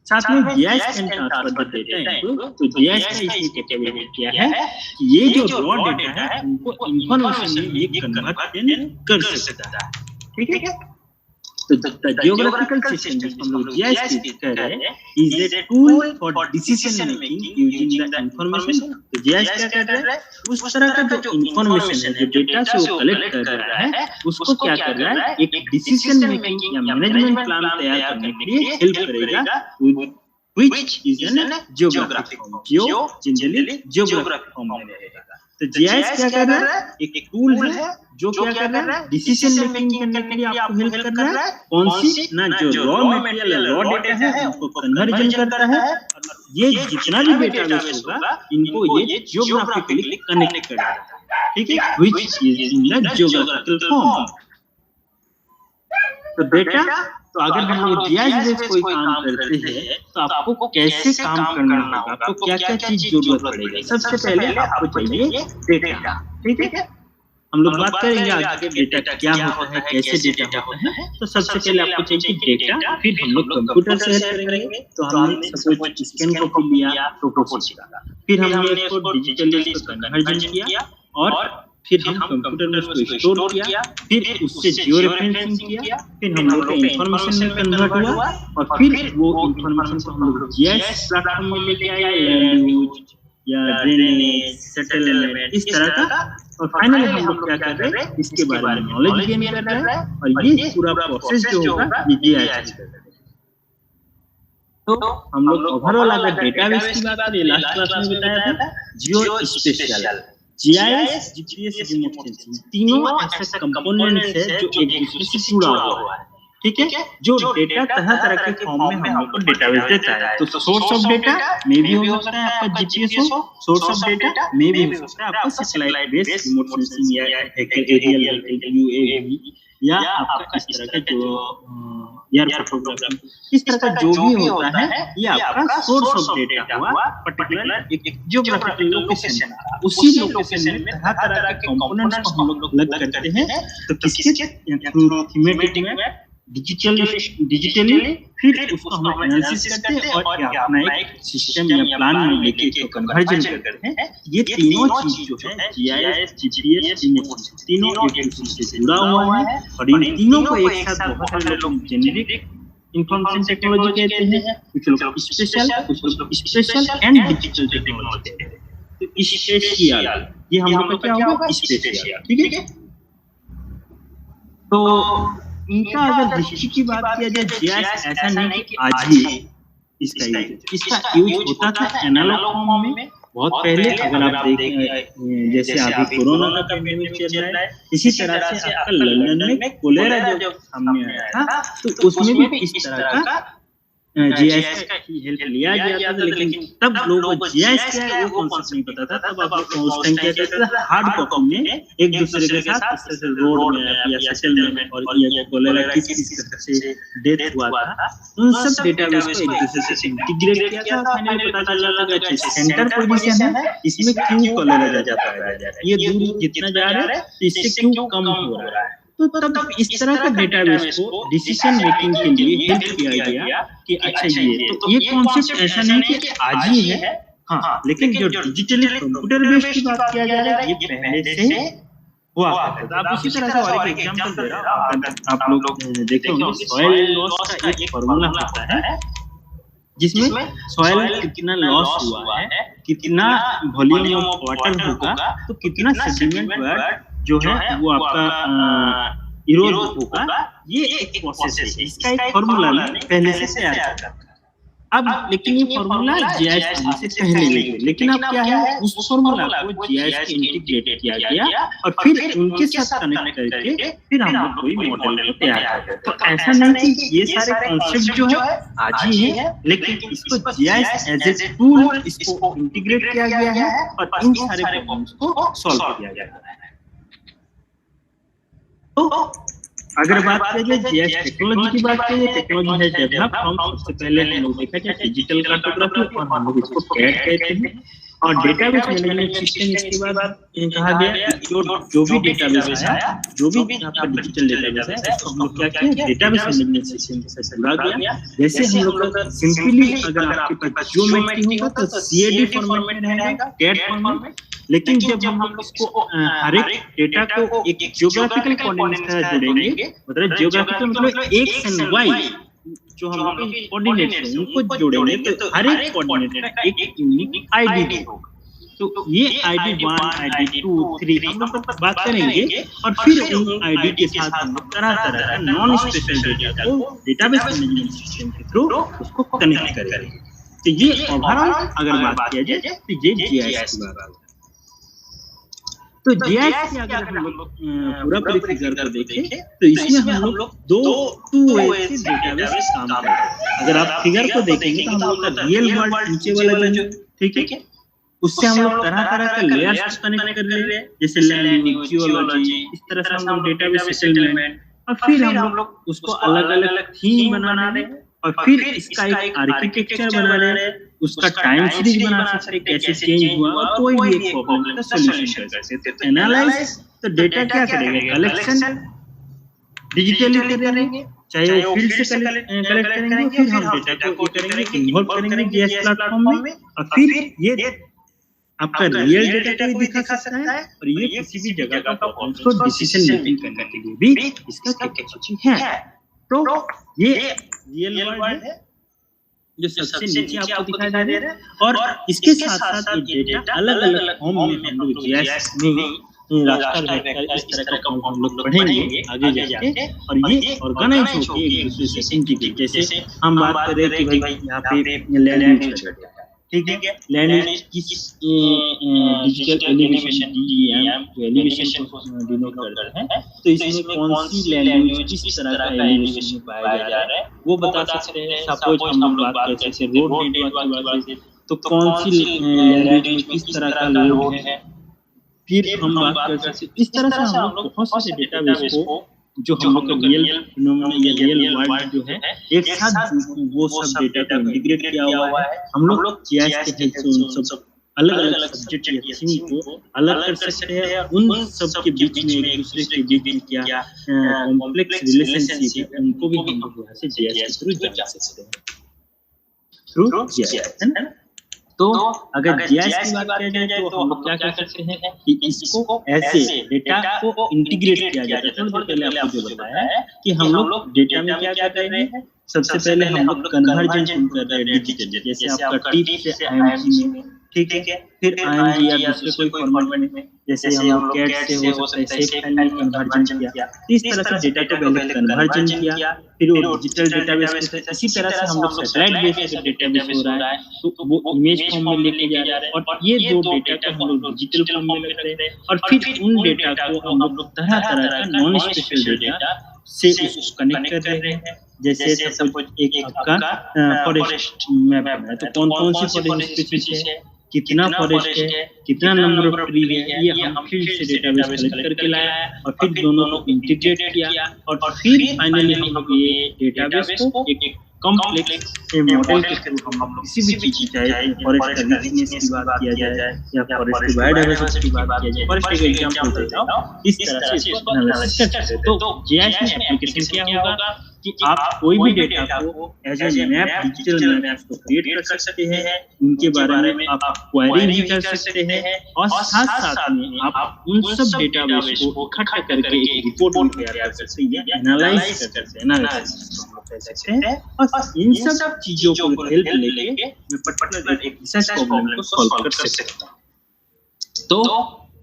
साथ में GIS can transfer the data into, तो जीआईएस का इसकी कैपेबिलिटी क्या है कि ये जो रॉ डेटा है उनको इंफॉर्मेशन में ये कन्वर्ट कर सकता है। ठीक है, तो जियोग्राफिकल सिस्टम जिसको हम लोग जीआईएस कह रहे हैं, is a tool for decision making using the information. तो जीआईएस क्या कर रहा है? उस तरह का जो इंफॉर्मेशन है, जो डेटा से वो कलेक्ट कर रहा है, उसको क्या कर रहा है? एक डिसीजन मेकिंग या मैनेजमेंट प्लान तैयार करने के लिए हेल्प करेगा, which is an geographic form. Jio generally geographic form में रहेगा। तो जीआईएस क्या कर रहा है? एक टूल है जो क्या कर रहा है? डिसीजन मेकिंग करने के लिए आपको हेल्प कर रहा है। कौन सी? ना जो रॉ मटेरियल, रॉ डेटा है उनको कन्वर्जन करता है। ये जितना भी डेटाबेस होगा इनको ये जियोग्राफिकली कनेक्ट करता है। ठीक है, which is in the geographical form. तो डेटा, तो अगर हम लोग जीआईएस बेस्ड कोई काम करते हैं तो आपको कैसे काम करना होगा, आपको क्या क्या चीज जरूरत पड़ेगी? सबसे पहले आपको चाहिए डेटा। ठीक है, हम लोग बात करेंगे आगे डेटा क्या होता है, कैसे डेटा होता है। तो सबसे पहले आपको चाहिए डेटा, फिर हम लोग कंप्यूटर से हेल्प करेंगे। तो हमने सपोज स्कैन कॉपी लिया, फोटो खींचा, फिर हमने इसको डिजिटली कन्वर्जन किया और फिर हम कंप्यूटर में उसको स्टोर किया, फिर उससे जियो रेफरेंसिंग किया, फिर हम लोग इंफॉर्मेशन में कन्वर्ट हुआ और फिर वो इंफॉर्मेशन को हम लोग जीआईएस प्लेटफॉर्म में लेके आए, लैंड यूज या ड्रेनेज, सेटलमेंट, इस तरह का। और फाइनली हम लोग क्या कर रहे हैं? इसके बारे में नॉलेज गेन कर रहे हैं और ये पूरा प्रोसेस जो होगा ये जीआईएस कर रहे हैं। तो हम लोग ओवरऑल अगर डेटाबेस की बात करें, लास्ट क्लास में बताया था geo spatial, GIS, GPS, remote sensing, तीनों ऐसे कंपोनेंट्स है जो एक दूसरे से जुड़ा हुआ है। ठीक है, जो डेटा तरह तरह के फॉर्म में हम लोग को डेटाबेस देता है। तो सोर्स ऑफ डेटा में भी हो सकता है आपका जीपीएस हो, सोर्स ऑफ डेटा में भी हो सकता है आपका सैटेलाइट बेस्ड रिमोट सेंसिंग या एरियल यूएवी या आपका इस तरह का जो एयर फोटोग्राफी, इस तरह का जो भी होता है ये आपका सोर्स ऑफ डेटा हुआ, पर्टिकुलर एक जियोग्राफिकल लोकेशन। उसी लोकेशन में तरह तरह के कंपोनेंट्स को हम लोग अलग करते हैं। तो किसके थ्रू? थीमेटिक में, डिजिटली फिर उसको हम एनालिसिस करते हैं और ये अपना एक सिस्टम या प्लान में लेके इसको कन्वर्जन करते हैं। ये तीनों चीज जो है जीआईएस, जीपीएस, इमेज तीनों एक दूसरे से जुड़ा हुआ है और इन तीनों को एक साथ बहुत सारे लोग जेनेरिक इंफॉर्मेशन टेक्नोलॉजी कहते हैं, कुछ लोग स्पेशल एंड डिजिटल टेक्नोलॉजी कहते हैं। तो स्पेशियल ये हम लोग का क्या होगा, स्पेशियल, ठीक है। तो इनका अगर हिस्ट्री की बात किया जाए, जीआईएस ऐसा नहीं कि आज ही इसका यूज होता था एनालॉग फॉर्म में बहुत पहले। अगर आप देखें जैसे अभी कोरोना का पैंडेमिक चल रहा है, इसी तरह से आपका लंदन में कोलेरा जो सामने आया था, तो उसमें भी इस तरह का जीआईएस की हेल्प लिया गया था। लेकिन तब लोगों को जीआईएस क्या है वो कॉन्सेप्ट नहीं पता था। तब आप उस टाइम क्या करते थे, हार्ड कॉपी में एक दूसरे के साथ इस तरह से रोड में या सेटलमेंट और ये कोलेरा किस तरह से डेथ हुआ था, उन सब डेटाबेस को एक दूसरे से इंटीग्रेट किया था। फाइनली पता चला लगा कि सेंटर पोजीशन है, इसमें क्यों कोलेरा ज्यादा पाया जा रहा है, ये दूर जितना जा रहा है तो इससे क्यों कम हो रहा है। तो तब इस तरह का डेटाबेस को डिसीजन मेकिंग के लिए हेल्प किया गया कि अच्छा ये कॉन्सेप्ट ऐसा नहीं कि आज ही है, हाँ, लेकिन जो डिजिटली कंप्यूटर बेस्ड की बात किया जा रहा है ये पहले से हुआ करता था। आप इसी तरह से और एक एग्जांपल दे रहा हूं, आप लोग देखे होंगे सॉइल लॉस का एक फार्मूला होता है जिसमें सॉइल कितना लॉस हुआ है, कितना वॉल्यूम ऑफ वाटर होगा, तो कितना सेडिमेंट जो है वो आपका इरोड होगा। ये एक प्रोसेस है, इसका एक फार्मूला पहले से तैयार करता है। अब लेकिन ये फार्मूला जीआईएस आने से पहले लेके, लेकिन अब क्या है, उस फार्मूला को जीआईएस के इंटीग्रेट किया गया और फिर उनके साथ कनेक्ट करके फिर हम लोग कोई मॉडल को तैयार करते हैं। तो ऐसा नहीं कि ये सारे कॉन्सेप्ट जो है आज ही है, लेकिन इसको जीआईएस एज ए टूल इसको इंटीग्रेट किया गया है और इन सारे प्रॉब्लम्स को सॉल्व किया गया है। तो अगर बात किया जाए जीआईएस टेक्नोलॉजी की बात की जाए, टेक्नोलॉजी है डेवलप फ्रॉम, सबसे पहले हम लोग देखा जाए डिजिटल कार्टोग्राफी और हम लोग इसको कैड कहते हैं, और डेटाबेस मैनेजमेंट सिस्टम इसके बाद कहा गया जो भी डेटाबेस आया, जो भी आपका डिजिटल डेटाबेस है उसको हम लोग क्या किया, डेटाबेस मैनेजमेंट सिस्टम के साथ जुड़ा गया। जैसे हम लोग सिंपली अगर आपके पास जियोमेट्री होगा तो सीएडी फॉर्मेट में रहेगा, कैड फॉर्मेट में, लेकिन जब हम लोग इसको हर एक डेटा को एक जियोग्राफिकल कोऑर्डिनेट से जोड़ेंगे, मतलब जियोग्राफिकल मतलब एक्स एंड वाई जो हम लोग कोऑर्डिनेट्स हैं उनको जोड़ेंगे, तो हर एक कोऑर्डिनेट का एक यूनिक आईडी होगा। तो ये आईडी 1, आईडी 2, 3 हम लोग बात करेंगे और फिर उन आईडी के साथ हम लोग तरह-तरह का नॉन स्पेशल डेटा को डेटाबेस मैनेजमेंट सिस्टम के थ्रू उसको कनेक्ट करेंगे। तो ये ओवरऑल अगर बात किया जाए तो ये जीआईएस की बात है। तो जीआईएस की अगर हम लोग पूरा फिगर को देखें तो इसमें हम लोग टू वे से डेटाबेस काम करते हैं। अगर आप फिगर को देखेंगे तो हम लोग का रियल वर्ल्ड नीचे वाला जो ठीक है, उससे हम लोग तरह-तरह का लेयर्स कनेक्ट कर रहे हैं, जैसे लैंग्वेज, जियोलॉजी, इस तरह से हम लोग डेटाबेस सेटलमेंट, और फिर हम लोग उसको अलग-अलग थीम बना रहे हैं और फिर इसका एक आर्किटेक्चर बना रहे हैं, उसका टाइम सीरीज बना सकते हैं, कैसे चेंज हुआ और कोई भी एक प्रॉब्लम का सॉल्यूशन कर सकते हैं। तो एनालाइज तो डेटा क्या करेंगे, कलेक्शन डिजिटली करेंगे, चाहे वो फील्ड से कलेक्ट करेंगे, फिर हम डेटा को करेंगे इन्वॉल्व करेंगे जीआईएस प्लेटफॉर्म में, और फिर ये आपका रियल डेटा को भी दिखा सकता है और ये किसी भी जगह का प्रॉब्लम को डिसीजन मेकिंग करने के लिए भी इसका कैपेसिटी है। तो ये रियल वर्ल्ड है जो सबसे नीचे आपको दिखाई दे रहा है, और इसके साथ साथ ये डेटा अलग-अलग फॉर्म में हम लोग जीआईएस में रास्टर वेक्टर इस तरह का हम लोग पढ़ेंगे आगे जाके, और ये ऑर्गेनाइज होके एक दूसरे से इंटीग्रेट। जैसे हम बात कर रहे हैं कि भाई यहाँ पे लैंग्वेज का, ठीक है, लैंग्वेज किस डिजिटल एलिवेशन डीईएम जो एलिवेशन को डिनोट करता है, तो इसमें कौन सी लैंग्वेज किस तरह का एलिवेशन में पाया जा रहा है वो बता सकते हैं। सपोज हम लोग बात करते हैं रोड नेटवर्क की बात, तो कौन सी लैंग्वेज में किस तरह का लोड है, फिर हम बात कर सकते हैं। इस तरह से हम लोग बहुत सारे डेटाबेस को जो हम लोग का रियल फिनोमेना या रियल वर्ल्ड जो है एक साथ वो सब डेटा को इंटीग्रेट किया हुआ है। हम लोग जीआईएस के हेल्प से उन सब अलग अलग सब्जेक्ट या थीम को अलग कर सकते हैं, उन सब के बीच में एक दूसरे के बीच में क्या कॉम्प्लेक्स रिलेशनशिप है उनको भी हम लोग यहाँ से जीआईएस के थ्रू जान सकते हैं, थ्रू जीआईएस, है ना। तो अगर जीआईएस की बात किया जाए तो हम लोग क्या कर सकते हैं कि इसको ऐसे डेटा को इंटीग्रेट किया जाता है। थोड़ी देर पहले आपको जो बताया है कि हम लोग डेटा में क्या कर रहे हैं, सबसे पहले हम लोग कन्वर्जन कर रहे हैं डिजिटल, जैसे आपका टिप से आईएमजी में, ठीक है, फिर आईएमजी या दूसरे कोई फॉर्मेट में, जैसे हम लोग कैट से हो सकता है सेव फाइल में कन्वर्जन किया, इस तरह से डेटा को पहले कन्वर्जन किया, फिर वो डिजिटल डेटाबेस पे, इसी तरह से हम लोग सैटेलाइट बेस्ड डेटाबेस हो रहा है तो वो इमेज फॉर्म में लेके जा रहा है, और ये दो डेटा को हम लोग डिजिटल फॉर्म में लेते हैं, और फिर उन डेटा को हम लोग तरह तरह का नॉन स्पेशल डेटा से उसको कनेक्ट कर रहे हैं। जैसे सपोज एक आपका फॉरेस्ट मैप है, तो कौन कौन सी फॉरेस्ट स्पीशीज है, कितना फॉरेस्ट है, कितना नंबर ऑफ ट्री है, ये हम फील्ड से डेटाबेस कलेक्ट करके लाया और फिर दोनों को इंटीग्रेट किया, और फिर फाइनली हम लोग ये डेटाबेस को एक कॉम्प्लेक्स मॉडल के थ्रू हम लोग किसी भी चीज, चाहे फॉरेस्ट का रिचनेस की बात किया जाए या फॉरेस्ट की बायोडायवर्सिटी की बात किया जाए, फॉरेस्ट का एग्जांपल देता हूं, इस तरह से इसको एनालिसिस कर सकते हैं। तो जीआईएस में एप्लीकेशन क्या होगा कि आप कोई भी डेटा को as a map, digital map को क्रिएट कर सकते हैं, उनके बारे में आप क्वेरी भी कर सकते हैं, और साथ साथ में आप उन सब डेटाबेस को इकट्ठा करके एक रिपोर्ट भी तैयार कर सकते हैं, एनालाइज कर सकते हैं, एनालिसिस कर सकते हैं, और इन सब चीजों को हेल्प लेके मैं पर्टिकुलर एक रिसर्च प्रॉब्लम को सॉल्व कर सकता हूं। तो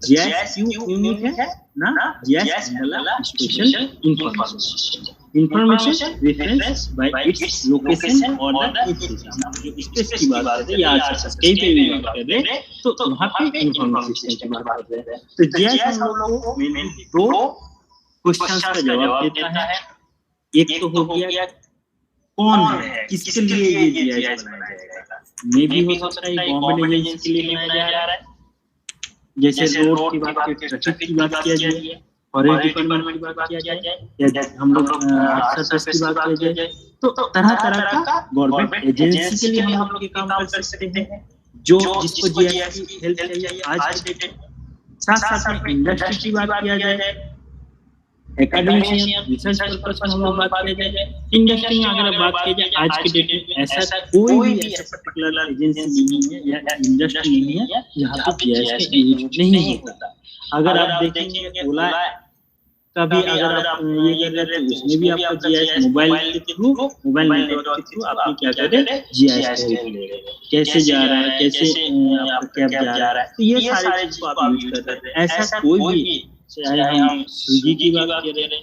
जीआईएस यूनिक है ना, जीआईएस मतलब special information system, information reference bye its location और द इंस्टीट्यूशन। स्पेस की बात करते हैं या आज कहीं पे भी बात कर रहे हैं तो वहां पे इंफॉर्मेशन सिस्टम की बात कर रहे हैं। तो जीआईएस हम लोग को मेनली दो क्वेश्चंस का जवाब देता है। एक तो हो गया कौन है, किसके लिए ये जीआईएस बनाया जाएगा, मे भी हो सकता है गवर्नमेंट एजेंसी के लिए बनाया जा रहा है, जैसे रोड की बात की, ट्रैफिक की बात किया जाए, फॉरेस्ट डिपार्टमेंट की बात किया जाए, या हम लोग सर्विस की बात किया जाए, तो तरह तरह का गवर्नमेंट एजेंसी के लिए हम लोग ये काम कर सकते हैं जो जिसको जीआईएस की हेल्प चाहिए आज के डेट में। साथ साथ में इंडस्ट्री की बात किया जाए, एकेडमिशियन रिसर्च पर्पस में हम लोग बात किया जाए, इंडस्ट्री में अगर बात की जाए आज के डेट में ऐसा कोई भी ऐसा पर्टिकुलर एजेंसी नहीं है या इंडस्ट्री नहीं है जहाँ पे जीआईएस का यूज नहीं होता। अगर आप देखेंगे ओला कभी अगर आप ये कर रहे हैं तो उसमें भी आपको जीआईएस मोबाइल के थ्रू, मोबाइल नेटवर्क के थ्रू आप क्या कर रहे हैं, जीआईएस ले रहे हैं, कैसे जा रहा है, कैसे आपका कैब जा रहा है, तो ये सारे चीज को आप यूज कर रहे हैं। ऐसा कोई भी, चाहे हम स्विगी की बात कर रहे हैं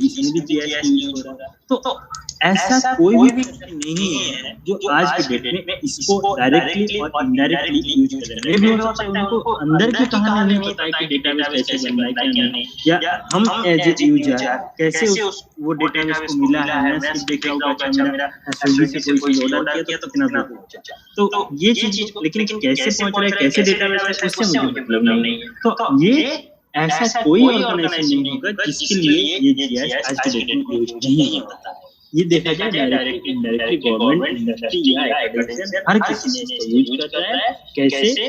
इसमें भी जीआईएस यूज हो रहा है, तो ऐसा कोई भी नहीं है जो आज के डेट में इसको डायरेक्टली और इनडायरेक्टली यूज कर रहे हैं। हो सकता है उनको अंदर की कहानी नहीं पता है कि डेटाबेस कैसे बनना है क्या नहीं, या हम एज ए यूजर कैसे वो डेटाबेस को मिला है, मैं सिर्फ देख रहा हूँ कि मेरा स्विगी से कोई चीज ऑर्डर किया तो कितना दूर पहुंचा, तो ये चीज, लेकिन कैसे पहुंच रहा है, कैसे डेटाबेस है, उससे मुझे मतलब नहीं है। तो ये ऐसा कोई ऑर्गेनाइजेशन नहीं होगा जिसके लिए ये जीआईएस आज के डेट में यूज नहीं होता है। ये देखा जाए डायरेक्टली इनडायरेक्टली गवर्नमेंट, इंडस्ट्री या एकेडमिशियन हर किसी ने इसको यूज कर रहा है। कैसे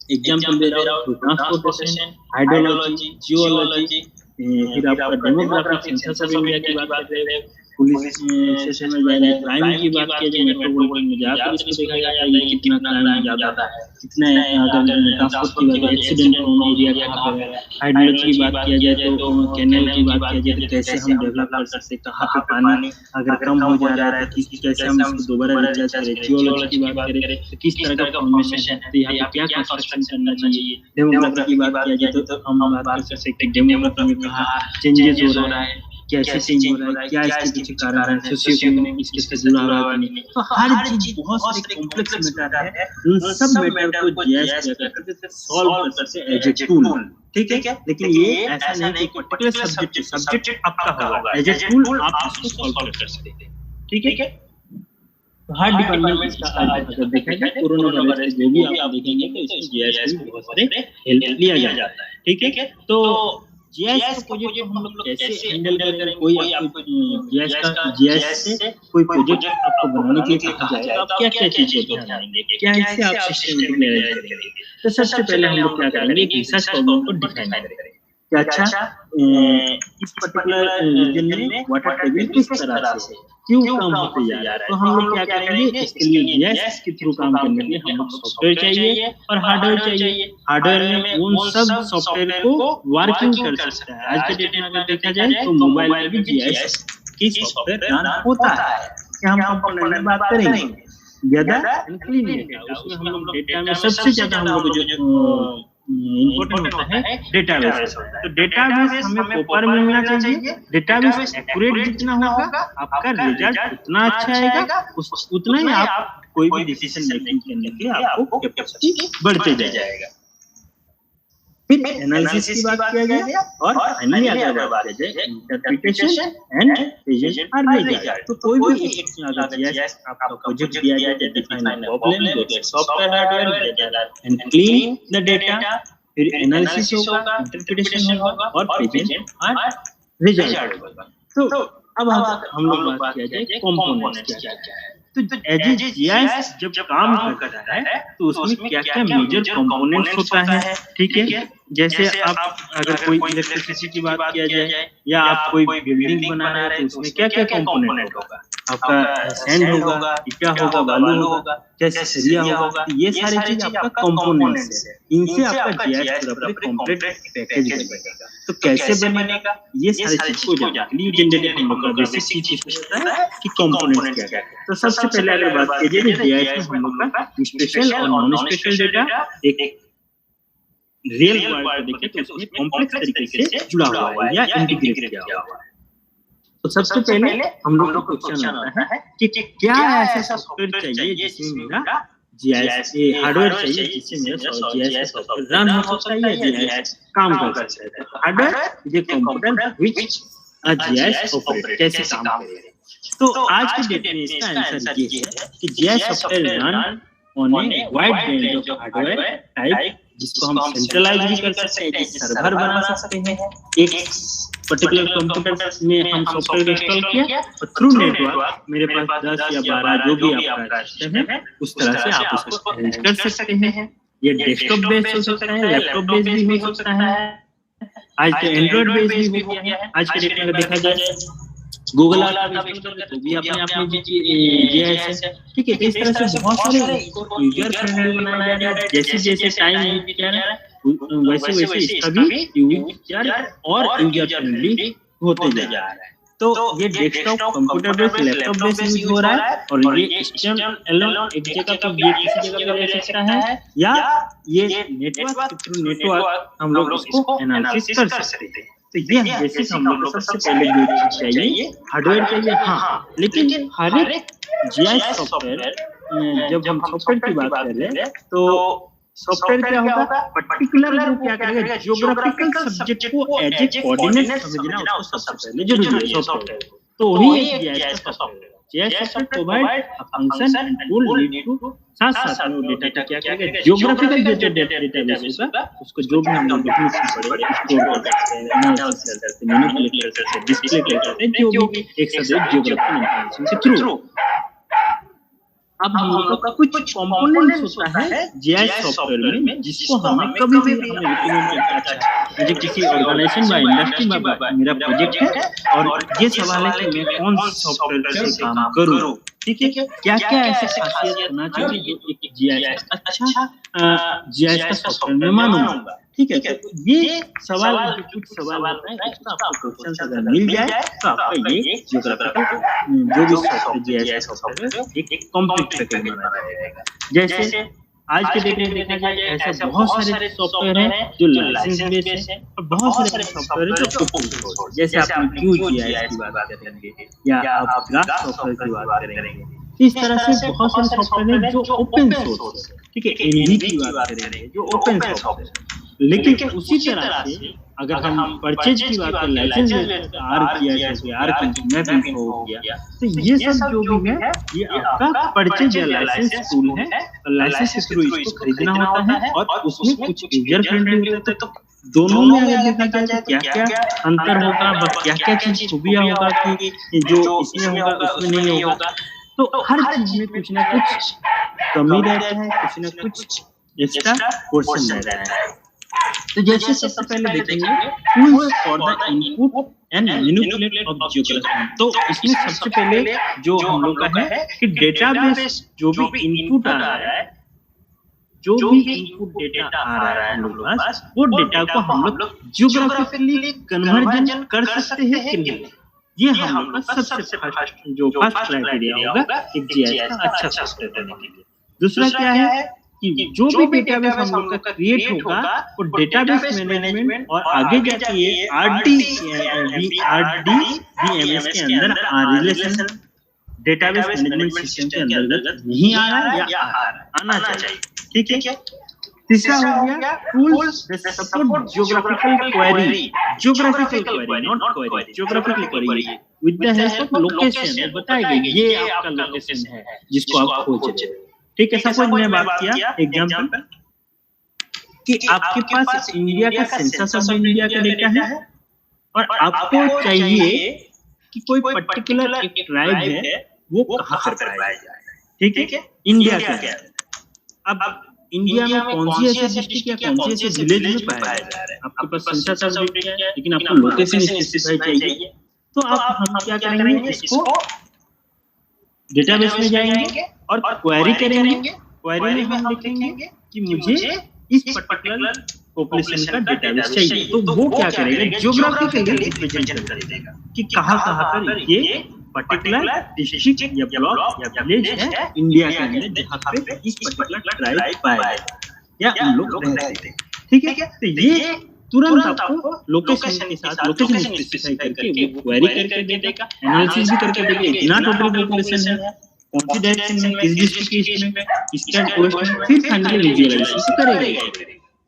एग्जांपल दे रहा हूँ, ट्रांसपोर्टेशन, हाइड्रोलॉजी, जियोलॉजी, फिर आपका डेमोग्राफिक, सेंसस ऑफ इंडिया की बात कर रहे हैं, पुलिस स्टेशन में जाए, क्राइम की बात किया जाए, मेट्रोपॉलिटन में जाकर इसको देखा जाएगा ये कितना क्राइम ज्यादा है, कितना अगर ट्रांसपोर्ट की बात, एक्सीडेंट प्रोन एरिया कहाँ पे है, हाइड्रोलॉजी की बात किया जाए तो कैनल की बात किया जाए तो कैसे हम डेवलप कर सकते हैं, कहाँ पे पानी अगर कम हो जा रहा है तो कैसे हम इसको दोबारा रिचार्ज करें, जियोलॉजी की बात करें तो किस तरह का फॉर्मेशन है, तो यहाँ पे क्या कंस्ट्रक्शन करना चाहिए, डेमोग्राफी की बात किया जाए तो हम बात कर सकते हैं डेमोग्राफी में कहाँ चेंजेस हो रहा है, कैसे चेंज हो रहा है, क्या इसके पीछे कारण है, सोशियो-इकोनॉमिक इसके साथ जुड़ा हुआ है नहीं, तो हर चीज बहुत सारे कॉम्प्लेक्स मैटर है, उन सब मैटर को जीआईएस करके सॉल्व कर सकते हैं एज ए टूल, ठीक है। लेकिन ये ऐसा नहीं कि पर्टिकुलर सब्जेक्ट आपका होगा, एज ए टूल आप इसको सॉल्व कर सकते हैं, ठीक है। हर डिपार्टमेंट का अगर देखा जाए कोरोना वायरस जो भी आप देखेंगे तो इसमें जीआईएस की बहुत सारे हेल्प लिया जाता है, ठीक है। तो जीआईएस का प्रोजेक्ट को हम लोग कैसे हैंडल करें, कोई आपको जीआईएस से कोई प्रोजेक्ट आपको बनाने के लिए कहा जाए तो आप क्या-क्या चीजें को ध्यान देंगे, क्या इससे आप सिस्टम मैनेज करेंगे। तो सबसे पहले हम लोग क्या करेंगे, एक रिसर्च प्रॉब्लम को डिफाइन करेंगे कि अच्छा इस पर्टिकुलर रीजन में वाटर टेबल किस तरह से क्यों कम होते जा रहा है। तो हम लोग क्या करेंगे, इसके लिए जीआईएस के थ्रू काम करने के लिए हम लोग सॉफ्टवेयर चाहिए और हार्डवेयर चाहिए। हार्डवेयर में उन सब सॉफ्टवेयर को वर्किंग कर सकता है। आज के डेट में अगर देखा जाए तो मोबाइल में भी जीआईएस की सॉफ्टवेयर रन होता है। क्या हम कंपोनेंट में बात करेंगे, वेदर एंड क्लीनिंग का, उसमें हम लोग डेटा में सबसे ज्यादा हम लोग जो इम्पोर्टेंट होता है डेटाबेस। तो डेटाबेस हमें प्रॉपर मिलना चाहिए। डेटाबेस एक्यूरेट जितना होगा आपका रिजल्ट उतना अच्छा आएगा, उतना ही आप कोई भी डिसीजन मेकिंग करने के लिए आपको कैपेसिटी बढ़ते जाएगा। फिर एनालिसिस की बात किया गया और फाइनली अगर बात किया जाए interpretation and present our result. तो कोई भी एक अगर जीआईएस आपका प्रोजेक्ट दिया जाए तो define problem, get software hardware and clean the data, फिर एनालिसिस होगा, इंटरप्रिटेशन होगा और प्रेजेंट आर रिजल्ट होगा। तो अब हम लोग बात किया जाए कंपोनेंट्स क्या है। तो एज ए जीआईएस जब काम करता है तो उसमें क्या क्या मेजर कंपोनेंट्स होता है, ठीक है। जैसे आप अगर कोई इलेक्ट्रिसिटी की बात किया जाए या आप कोई बिल्डिंग बना रहे हैं तो उसमें क्या क्या कंपोनेंट होगा, आपका सैंड होगा, ईटा होगा, बालू होगा, कैसे सरिया होगा, ये सारी चीज आपका कंपोनेंट्स है। इनसे आपका जीआईएस पूरा कंप्लीट पैकेज बनेगा। तो कैसे बनेगा ये सारी चीज को जानने के लिए जनरली हम लोग का बेसिक चीज होता है कि कंपोनेंट्स क्या है। तो सबसे पहले अगर बात की जाए जीआईएस में हम लोग का स्पेशल और नॉन स्पेशल डेटा एक रियल वर्ल्ड को देखें तो उसमें कॉम्प्लेक्स तरीके से जुड़ा हुआ है या इंटीग्रेट किया हुआ है। तो सबसे पहले हम लोग को क्वेश्चन आता है कि क्या ऐसा सॉफ्टवेयर चाहिए जिसमें मेरा जीआईएस हार्डवेयर चाहिए जिससे मेरा जीआईएस सॉफ्टवेयर रन हो सकता है या जीआईएस काम कर सकता है। Hardware is a component which a GIS operate कैसे काम करेगा। तो आज की डेट में इसका आंसर ये है कि GIS software run on a wide range of hardware type, जिसको हम सेंट्रलाइज भी कर सकते हैं, सर्वर बना सकते हैं। एक पर्टिकुलर कंप्यूटर में हम सॉफ्टवेयर इंस्टॉल किया और थ्रू नेटवर्क मेरे पास 10 या 12 जो भी आपका सिस्टम है उस तरह से आप उसको मैनेज कर सकते हैं। ये डेस्कटॉप बेस्ड हो सकता है, लैपटॉप बेस्ड भी हो सकता है, आज के एंड्रॉइड बेस्ड भी हो गया है। आज के डेट में अगर देखा जाए गूगल का तो भी अपने आप में जीआईएस है, ठीक है। इस तरह से बहुत सारे यूजर फ्रेंडली बनाया जा रहा है। जैसे जैसे टाइम बीत जा रहा है वैसे वैसे इसका भी यूजर और यूजर फ्रेंडली होते जा रहा है। तो ये desktop computer based laptop based use हो रहा है और ये सिस्टम एलोन एक जगह पर ये किसी जगह पर रह सकता है या ये नेटवर्क के थ्रू नेटवर्क हम लोग उसको एनालिसिस कर सकते हैं। तो ये बेसिक हम लोग को सबसे पहले जो चीज चाहिए हार्डवेयर चाहिए। हाँ, लेकिन हर एक जीआईएस सॉफ्टवेयर जब हम सॉफ्टवेयर की बात कर रहे हैं तो सॉफ्टवेयर क्या होगा, पर्टिकुलर जो क्या करेगा ज्योग्राफिकल सब्जेक्ट को एज ए कोऑर्डिनेट समझना उसको सबसे पहले जरूरी है सॉफ्टवेयर। तो वही एक जीआईएस का software. GIS software provide a function and tool need to साथ में डेटा क्या करेगा ज्योग्राफिकल जो डेटाबेस होगा उसको जो भी हम लोग डेफिनेशन पढ़े स्टोर कर सकते हैं, एनालिसिस कर सकते हैं, मैनिपुलेट कर सकते हैं, डिस्प्ले कर सकते हैं, जो भी एक सब्जेक्ट ज्योग्राफिकल इंफॉर्मेशन के थ्रू। अब हम लोग का कुछ कंपोनेंट्स होता है जीआईएस सॉफ्टवेयर में जिसको हमें कभी भी हमें रिकमेंड करता है। मुझे किसी ऑर्गेनाइजेशन या इंडस्ट्री में मेरा प्रोजेक्ट है और ये सवाल है कि मैं कौन सॉफ्टवेयर से काम करूं, ठीक है। क्या क्या ऐसे खासियत होना चाहिए जो एक जीआईएस अच्छा जीआईएस का सॉफ्टवेयर में मानूंगा, ठीक है। तो ये सवाल जो कुछ सवाल होता है उसका आपको क्वेश्चन अगर मिल जाए तो आपका ये ज्योग्राफिकल जो भी सॉफ्टवेयर जीआईएस सॉफ्टवेयर एक कंप्लीट पैकेज बना जाएगा। जैसे आज के डेट में देखा जाए ऐसे बहुत सारे सॉफ्टवेयर हैं जो लाइसेंस बेस्ड है और बहुत सारे सॉफ्टवेयर हैं जो ओपन सोर्स, जैसे आप QGIS की बात करेंगे या आप ग्राफ सॉफ्टवेयर की बात करेंगे। इस तरह से बहुत सारे सॉफ्टवेयर हैं जो ओपन सोर्स है, ठीक है। एनवी की बात करेंगे जो ओपन सोर्स है। लेकिन उसी तरह से अगर हम परचेज की बात करें, लाइसेंस आर किया जैसे आर कंज्यूमर हो गया, तो ये सब जो भी है ये आपका परचेज या लाइसेंस टूल है और लाइसेंस के थ्रू इसको खरीदना होता है और उसमें कुछ यूजर फ्रेंडली होता है। तो दोनों में अगर देखा जाए तो क्या क्या अंतर होगा व क्या क्या चीज खूबियां होगा कि जो इसमें होगा उसमें नहीं होगा। तो हर चीज में कुछ ना कुछ कमी रहता है, कुछ ना कुछ एक्स्ट्रा पोर्शन रहता है। तो जैसे सबसे पहले देखेंगे tools for the input and manipulate of geography. तो इसमें सबसे पहले जो हम लोग का है कि डेटाबेस जो भी इनपुट आ रहा है, जो भी इनपुट डेटा आ रहा है हम लोग के पास, वो डेटा को हम लोग जियोग्राफिकली कन्वर्जन कर सकते हैं कि नहीं। ये हम लोग का सबसे फर्स्ट क्राइटेरिया होगा एक जीआईएस का अच्छा सॉफ्टवेयर बनने के लिए। दूसरा क्या है कि जो भी डेटाबेस हम लोग का क्रिएट होगा वो डेटाबेस मैनेजमेंट और आगे जाके ये आरडीबीएमएस के अंदर रिलेशन डेटाबेस मैनेजमेंट सिस्टम के अंतर्गत नहीं आ रहा है या आना चाहिए। ठीक है। तीसरा हो गया tools that support geographical query, not query, geographical query with the help of location. बताएगा ये आपका लोकेशन है जिसको आप खोज रहे हैं। ठीक है। सपोज मैंने बात किया एग्जांपल कि आपके पास इंडिया का सेंसस ऑफ इंडिया का डेटा है और आपको चाहिए कि कोई पर्टिकुलर एक ट्राइब है वो कहां पर पाया जाए। ठीक है। इंडिया के अब इंडिया में कौन सी ऐसी डिस्ट्रिक्ट या कौन सी ऐसी विलेज में पाया जा रहा है। आपके पास सेंसस ऑफ इंडिया है लेकिन आपको लोकेशन स्पेसिफाई चाहिए। तो अब हम क्या करेंगे, इसको डेटाबेस में जाएंगे और क्वेरी करेंगे। क्वेरी में हम लिखेंगे कि मुझे इस पर्टिकुलर पॉपुलेशन का डेटाबेस चाहिए। तो वो क्या करेगा, ज्योग्राफिकली रिप्रेजेंट कर देगा कि कहां पर ये पर्टिकुलर डिस्ट्रिक्ट या ब्लॉक या विलेज है इंडिया के अंदर जहां पे इस पर्टिकुलर ट्राइब पाया या उन लोग रहते हैं। ठीक है। तो ये तुरंत आपको लोकेशन के साथ लोकेशन स्पेसिफाई करके वो क्वेरी करके दे देगा, एनालिसिस भी करके देगा इतना टोटल पॉपुलेशन है, कौन सी डायरेक्शन में, किस डिस्ट्रिक्ट के ईस्ट में, ईस्ट एंड वेस्ट में, फिर फाइनली विजुअलाइजेशन करेगा।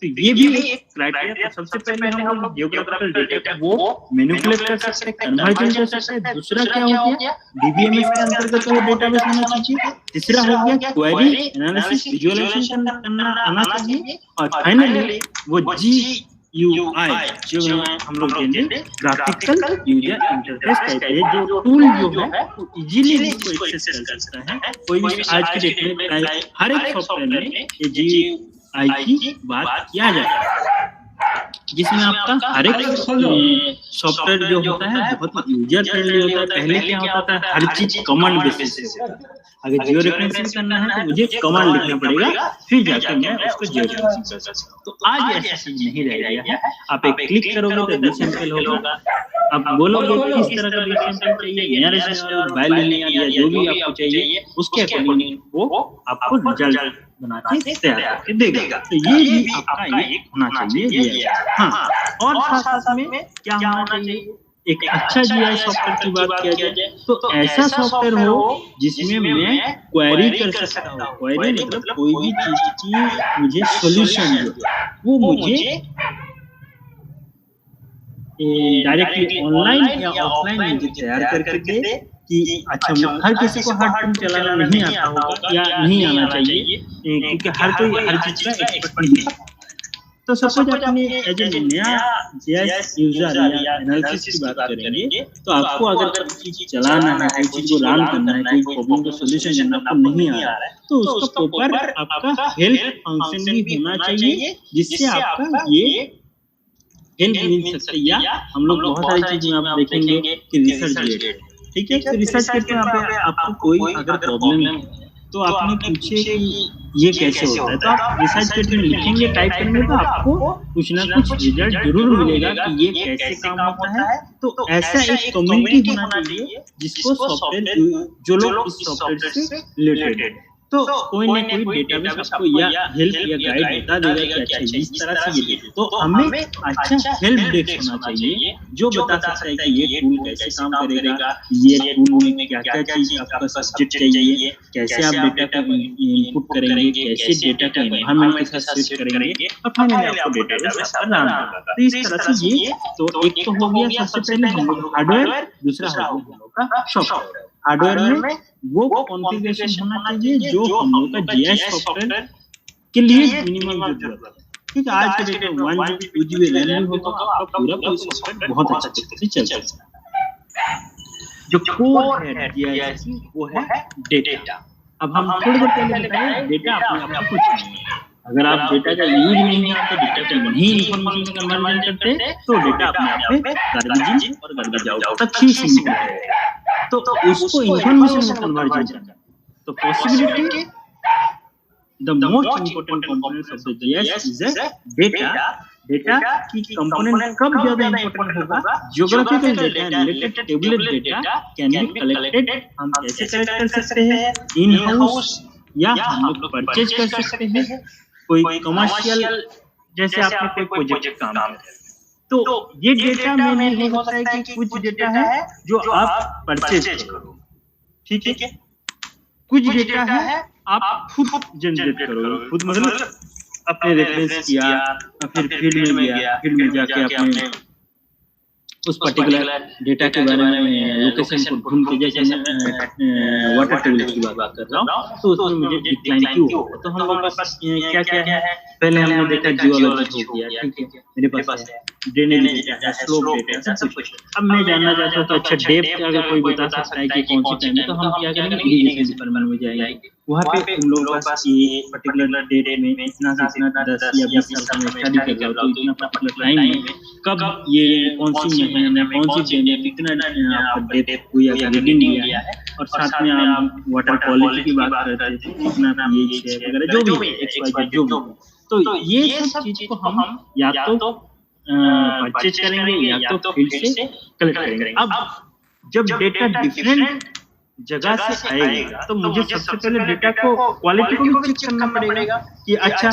तो ये भी एक क्राइटेरिया। सबसे पहले हम लोग जियोग्राफिकल डेटा को वो मैनिपुलेट कर सकते हैं, कन्वर्जन कर सकते हैं। दूसरा क्या हो गया, डीबीएमएस के अंतर्गत वो डेटाबेस होना चाहिए। तीसरा हो गया क्वेरी, एनालिसिस, विजुअलाइजेशन करना आना चाहिए। और फाइनली वो जीयूआई जो हम लोग कहेंगे ग्राफिकल यूजर इंटरफेस कहते हैं, जो टूल जो है वो इजीली इसको एक्सेस कर सकता है। कोई भी आज की डेट में हर एक सॉफ्टवेयर में ये जीयूआई की बात किया जाता है, जिसमें आपका हर एक सॉफ्टवेयर जो होता है बहुत यूजर फ्रेंडली होता है। पहले क्या होता था, हर चीज कमांड बेसिस से होता था। अगर जियो रेफरेंसिंग करना है तो मुझे कमांड लिखना पड़ेगा, फिर जाकर मैं उसको जियो रेफरेंसिंग कर सकता हूँ। तो आज ऐसा चीज नहीं रह गया है। आप एक क्लिक करोगे तो डी सैंपल होगा। आप बोलोगे किस तरह का डी सैंपल चाहिए, नया रेशनल, बाइलिनियर या जो भी आपको चाहिए, उसके अकॉर्डिंग वो आपको रिजल्ट बना के तैयार करके देगा। तो ये भी आपका एक होना चाहिए। हाँ, और साथ में क्या होना चाहिए, एक अच्छा जीआई सॉफ्टवेयर की बात किया जाए तो ऐसा सॉफ्टवेयर हो जिसमें मैं क्वेरी कर सकता हूँ। क्वेरी मतलब कोई भी चीज की मुझे सॉल्यूशन जो वो मुझे डायरेक्टली ऑनलाइन या ऑफलाइन मुझे तैयार करके दे कि अच्छा हर किसी को हर टूल चलाना नहीं आता होगा या नहीं आना चाहिए, क्योंकि हर कोई हर चीज का एक्सपर्ट नहीं है। तो सपोज आपने एज ए नया जीआईएस यूजर या एनालिसिस की बात करेंगे तो आपको अगर कोई चीज चलाना है, कोई चीज को रन करना है, कोई प्रॉब्लम का सॉल्यूशन करना आपको नहीं आ रहा है, तो उसका प्रॉपर आपका हेल्प फंक्शन भी होना चाहिए जिससे आपका ये हेल्प मिल सकती है। या हम लोग बहुत सारी चीज में आप देखेंगे कि रिसर्च रिलेटेड, ठीक है, तो रिसर्च करते हैं आपको कोई अगर प्रॉब्लम है तो आपने पूछे कि ये कैसे होता है, तो आप रिसर्च पेज में लिखेंगे, टाइप करेंगे तो आपको कुछ ना कुछ रिजल्ट जरूर मिलेगा कि ये कैसे काम होता है। तो ऐसा एक कम्युनिटी होना चाहिए जिसको सॉफ्टवेयर जो लोग इस सॉफ्टवेयर से रिलेटेड, तो कोई ना कोई डेटाबेस आपको या हेल्प या गाइड बता देगा कि अच्छा इस तरह से ये। तो हमें अच्छा हेल्प डेस्क होना चाहिए जो बता सकता है कि ये टूल कैसे काम करेगा, ये टूल में क्या क्या चीज आपका सब्जेक्ट चाहिए, कैसे आप डेटा को इनपुट करेंगे, कैसे डेटा का एनवायरनमेंट के साथ सेट करेंगे और फाइनली आपको डेटाबेस रन होगा। तो इस तरह से ये तो एक तो हो गया सबसे पहले हम लोग हार्डवेयर, दूसरा हो गया हम लोग का सॉफ्टवेयर। हार्डवेयर में वो कॉन्फ़िगरेशन होना चाहिए जो हम लोग का जीआईएस सॉफ्टवेयर के लिए मिनिमम जरूरत है। ठीक है, आज के डेट में 1 GB 2 GB रैम हो तो आपका पूरा कोई सॉफ्टवेयर बहुत अच्छा तरीके से चल सकता है। जो कोर है GIS की वो है डेटा। अब हम थोड़ी देर पहले बताए डेटा अपने आप में कुछ नहीं है। अगर आप डेटा का यूज नहीं करते, डेटा को नहीं इन्फॉर्मेशन में कन्वर्जन करते, तो डेटा अपने आप में गार्बेज इन और गार्बेज आउट तक ही सीमित है। तो उसको इन्फॉर्मेशन में कन्वर्जन करना, तो possibility the most important component of the GIS is a data. Data की कंपोनेंट कब ज्यादा इंपोर्टेंट होगा? Geographical data, related tabular data can be collected. हम कैसे कलेक्ट कर सकते हैं? इन हाउस या हम लोग परचेज कर सकते हैं। कोई कमर्शियल, जैसे आपने कोई प्रोजेक्ट काम कर, तो ये डेटा में नहीं हो सकता है कि कुछ डेटा है जो आप परचेज करो, ठीक है, कुछ डेटा है आप खुद जनरेट करो, खुद मतलब अपने रेफरेंस किया, फिर फील्ड में गया, फील्ड में जाके आपने उस पर्टिकुलर डेटा के बारे में लोकेशन को ढूंढ के, जैसे वाटर टेबल की बात कर रहा हूँ, तो उसमें मुझे डिक्लाइन क्यों होगा? तो हम लोग पास क्या क्या है? पहले हमने देखा जियोलॉजी हो गया, ठीक है, मेरे पास ड्रेनेज डेटा है, स्लोप डेटा, सब कुछ। अब मैं जानना चाहता हूँ तो अच्छा डेप्थ अगर कोई बता सकता है कि कौन सी टाइम है, तो हम क्या करेंगे, इरिगेशन डिपार्टमेंट में जाएंगे, वहाँ पे हम लोग पास ये पर्टिकुलर डेट में इतना से इतना 10 या 20 साल का स्टडी कर रहा हूँ, तो इतना पर्टिकुलर टाइम में कब ये कौन सी महीने में कौन सी डे में कितना आपका डेप्थ हुई या रीडिंग लिया है, और साथ में आप वाटर क्वालिटी की बात करते हैं, कितना पीएच है वगैरह जो भी XYZ जो भी, तो ये सब चीज को हम या तो परचेज करेंगे या तो फील्ड से कलेक्ट करेंगे। अब जब डेटा डिफरेंट जगह से आएगा तो मुझे सबसे पहले डेटा को क्वालिटी को भी चेक करना पड़ेगा कि अच्छा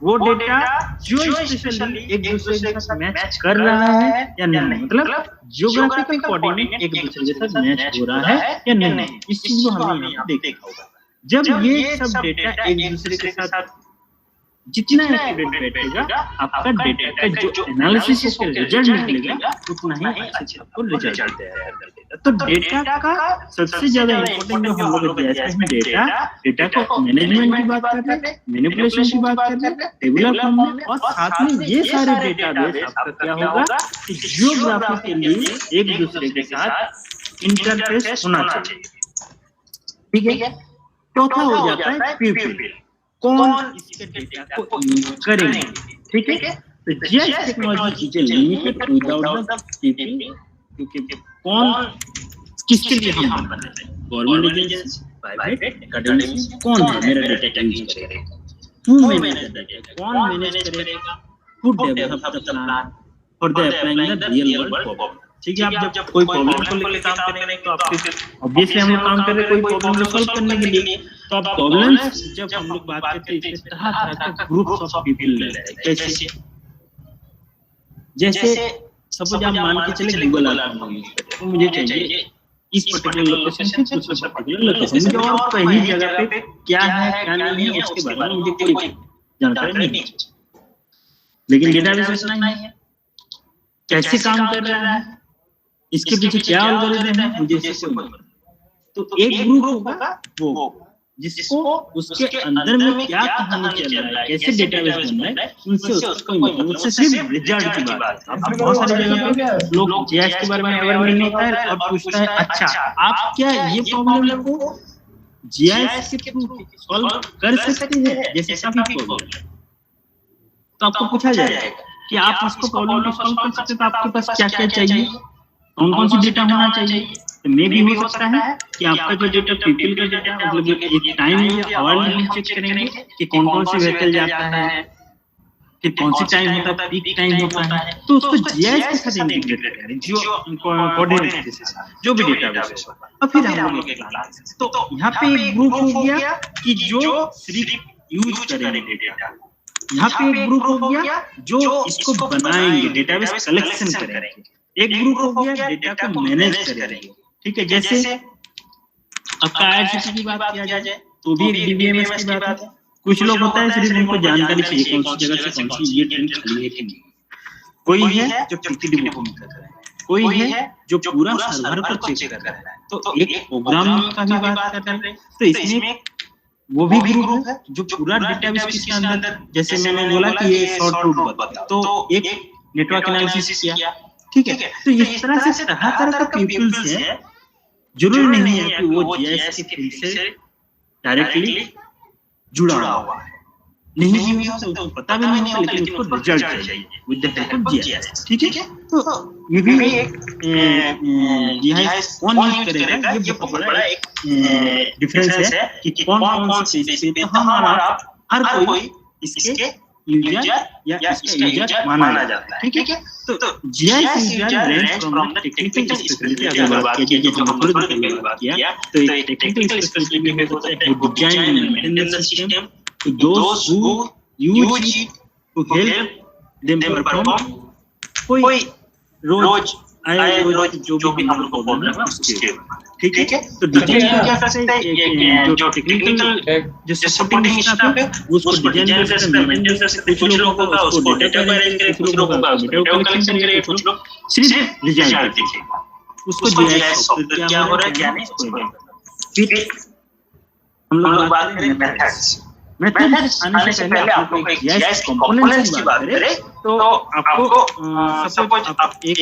वो डेटा जो स्पेशली एक दूसरे के साथ मैच कर रहा है या नहीं, मतलब ज्योग्राफिकल कोऑर्डिनेट एक दूसरे के साथ मैच हो रहा है या नहीं, इस चीज को हमें यहाँ देखना होगा। जब ये सब डेटा एक दूसरे के साथ जितना एक्यूरेट बैठेगा, आपका डेटा का जो एनालिसिस का रिजल्ट निकलेगा उतना ही अच्छे आपको रिजल्ट तैयार कर देगा। तो डेटा का सबसे ज्यादा इंपॉर्टेंट जो हम लोग डेटा को मैनेजमेंट की बात कर रहे हैं, मैनिपुलेशन की बात कर रहे हैं, टेबुलर फॉर्म में, और साथ में ये सारे डेटाबेस आपका क्या होगा कि जियोग्राफी के लिए एक दूसरे के साथ इंटरफेस होना चाहिए, ठीक है। चौथा हो जाता है पीपल, कौन इसके डेटा को यूज करेंगे, ठीक है। तो GIS technology is limited without the people, क्योंकि कौन किसके लिए हम बना रहे हैं, गवर्नमेंट एजेंसी, प्राइवेट, एकेडमिक्स, कौन है मेरा डेटा यूज करेगा, हु मैनेज डेटा, कौन मैनेज करेगा, who develop the plan for the applying the real world problem, ठीक है। आप जब कोई प्रॉब्लम को लेकर काम करेंगे तो आपके ऑब्वियसली हम लोग काम कर रहे हैं कोई प्रॉब्लम को सॉल्व करने के लिए, तो आप प्रॉब्लम्स जब हम लोग बात करते हैं इसमें तरह-तरह के ग्रुप्स ऑफ पीपल ले रहे हैं। कैसे? जैसे सपोज आप मान के चले गूगल अकाउंट यूज करते हैं, तो मुझे चाहिए इस पर्टिकुलर लोकेशन से दूसरे पर्टिकुलर लोकेशन, मुझे और कहीं जगह पे क्या है क्या नहीं है उसके बारे में मुझे कोई जानकारी नहीं है, लेकिन डेटाबेस इतना ही है, कैसे काम कर रहा है, इसके पीछे क्या एल्गोरिथम है, मुझे इससे कोई मतलब। तो एक ग्रुप होगा वो जिसको उसके अंदर में क्या कहानी चल रहा है, कैसे डेटाबेस बन रहा है, उनसे उसको कोई मतलब, उससे सिर्फ रिजल्ट की बात है। अब बहुत सारे जगह पे लोग जीआईएस के बारे में अवेयर नहीं होता है और पूछता है अच्छा आप क्या ये प्रॉब्लम को जीआईएस के थ्रू सॉल्व कर सकते हैं, जैसे सभी प्रॉब्लम, तो आपको पूछा जाएगा कि आप इसको प्रॉब्लम को सॉल्व कर सकते हैं, तो आपके पास क्या क्या चाहिए, कौन कौन सी डेटा होना चाहिए। तो मे भी हो सकता है कि आपका जो डेटा पीपल का डेटा मतलब एक टाइम या आवर हम चेक करेंगे कि कौन कौन सी व्हीकल जाता है, कि कौन सी टाइम होता है, पीक टाइम होता है, तो उसको जीआईएस के साथ इंटीग्रेट करें, जो कोऑर्डिनेट के साथ जो भी डेटाबेस होगा, और फिर हम लोग एक प्लान। तो यहाँ पे एक ग्रुप हो गया कि जो सिर्फ यूज करेंगे डेटा, यहाँ पे एक ग्रुप हो गया जो इसको बनाएंगे, डेटाबेस कलेक्शन करेंगे, एक ग्रुप हो गया डेटा को मैनेज करेंगे, ठीक है। जैसे आपका आईआरसीटी की बात किया जाए तो भी एक डीबीएमएस की बात है, कुछ लोग होता है सिर्फ उनको जानकारी चाहिए कौन सी जगह से कौन सी ये ट्रेन खाली है कि नहीं, कोई है जो टिकट बुकिंग कर रहा है, कोई है जो पूरा सर्वर पर चेक कर रहा है, तो एक प्रोग्राम का भी बात कर रहे हैं। तो इसमें वो भी ग्रुप है जो पूरा डेटाबेस किसके अंदर, जैसे मैंने बोला कि ये शॉर्ट रूट बताओ, तो एक नेटवर्क एनालिसिस किया, ठीक है। तो इस तरह से तरह का पीपल्स है, जरूरी नहीं है कि वो जीआईएस के फील्ड से डायरेक्टली जुड़ा हुआ है, नहीं भी हो तो पता भी नहीं होगा, लेकिन उसको रिजल्ट चाहिए with the help of GIS, ठीक है। तो ये भी एक जीआईएस कौन यूज करेगा, ये बहुत बड़ा एक डिफरेंस है कि कौन से स्पेस पे हमारा हर कोई इसके यूजर या इसका यूजर माना जाता है, ठीक है। तो GIS user range from the technical specificity, अगर बात किया जो हमने थोड़ी देर पहले बात किया, तो एक टेक्निकल स्पेसिफिसिटी में होता है design and maintenance system, to those who use it to help them perform कोई रोज जो भी हम लोग को बोलना है उसके, ठीक है। तो डिजाइन क्या कर सकते हैं, जो टेक्निकल जो सपोर्टिंग स्टाफ है उसको डिजाइन कर सकते हैं, मेंटेन कर सकते हैं, कुछ लोग होगा उसको डेटा को अरेंज करें, कुछ लोग होगा डेटा कलेक्शन करें, कुछ लोग सिर्फ रिजल्ट दिखेगा, उसको जीआईएस सॉफ्टवेयर क्या हो रहा है क्या नहीं। फिर हम लोग बात करें मेथड्स आने से पहले आप लोग एक जीआईएस कंपोनेंट्स की बात करें, तो आपको सपोज आप एक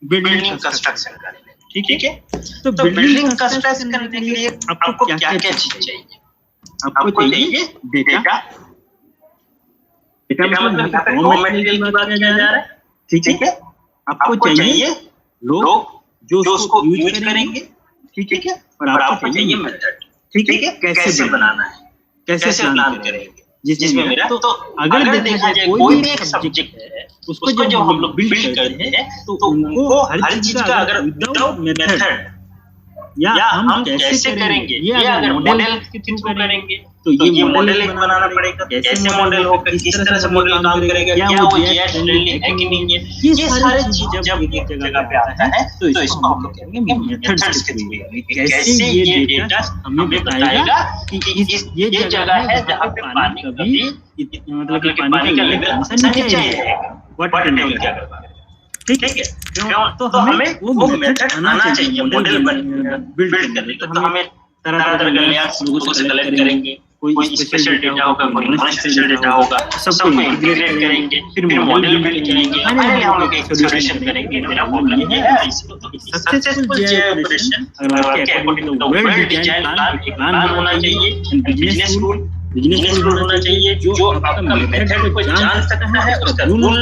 बिल्डिंग कंस्ट्रक्शन करें, ठीक है। तो बिल्डिंग कंस्ट्रक्शन करने के लिए आपको क्या क्या चीज चाहिए, आपको चाहिए डेटा मतलब रॉ मटेरियल की बात किया जा रहा है, ठीक है। आपको चाहिए लोग जो उसको यूज करेंगे, ठीक है, और आपको चाहिए मेथड, ठीक है, कैसे बनाना है, कैसे प्लान करेंगे, जिसमें मेरा तो अगर देखा जाए कोई भी एक सब्जेक्ट है उसको जो हम लोग बिल्ड करते हैं तो उनको हर चीज का अगर विदाउट मेथड या हम कैसे करेंगे, ये अगर मॉडल के थ्रू करेंगे तो ये मॉडल एक बनाना पड़ेगा, कैसे मॉडल होगा, किस तरह से मॉडल काम करेगा, क्या वो जीआईएस फ्रेंडली है कि नहीं है, ये सारे चीज जब एक जगह पे आता है तो इसको हम लोग कहेंगे मेथड्स के थ्रू, कैसे ये डेटा हमें बताएगा कि ये जगह है जहां पे पानी कभी मतलब कि पानी का लेवल नीचे रहेगा, वाटर टेम्परेचर, ठीक है। तो हमें वो मेथड आना चाहिए मॉडल बिल्ड करने का। तो हमें तरह तरह के लेयर्स लोगों से कलेक्ट करेंगे, कोई स्पेशल डेटा होगा, कोई नॉन स्पेशल डेटा होगा, सबको इंटीग्रेट करेंगे, फिर मॉडल बिल्ड करेंगे, फाइनली हम लोग एक सॉल्यूशन करेंगे। मेरा प्रॉब्लम ये है सक्सेसफुल जीआईएस ऑपरेशन अगर आपके according to well design plan होना चाहिए, बिजनेस रूल होना चाहिए जो आपका मेथड को जान सकता है, उसका रूल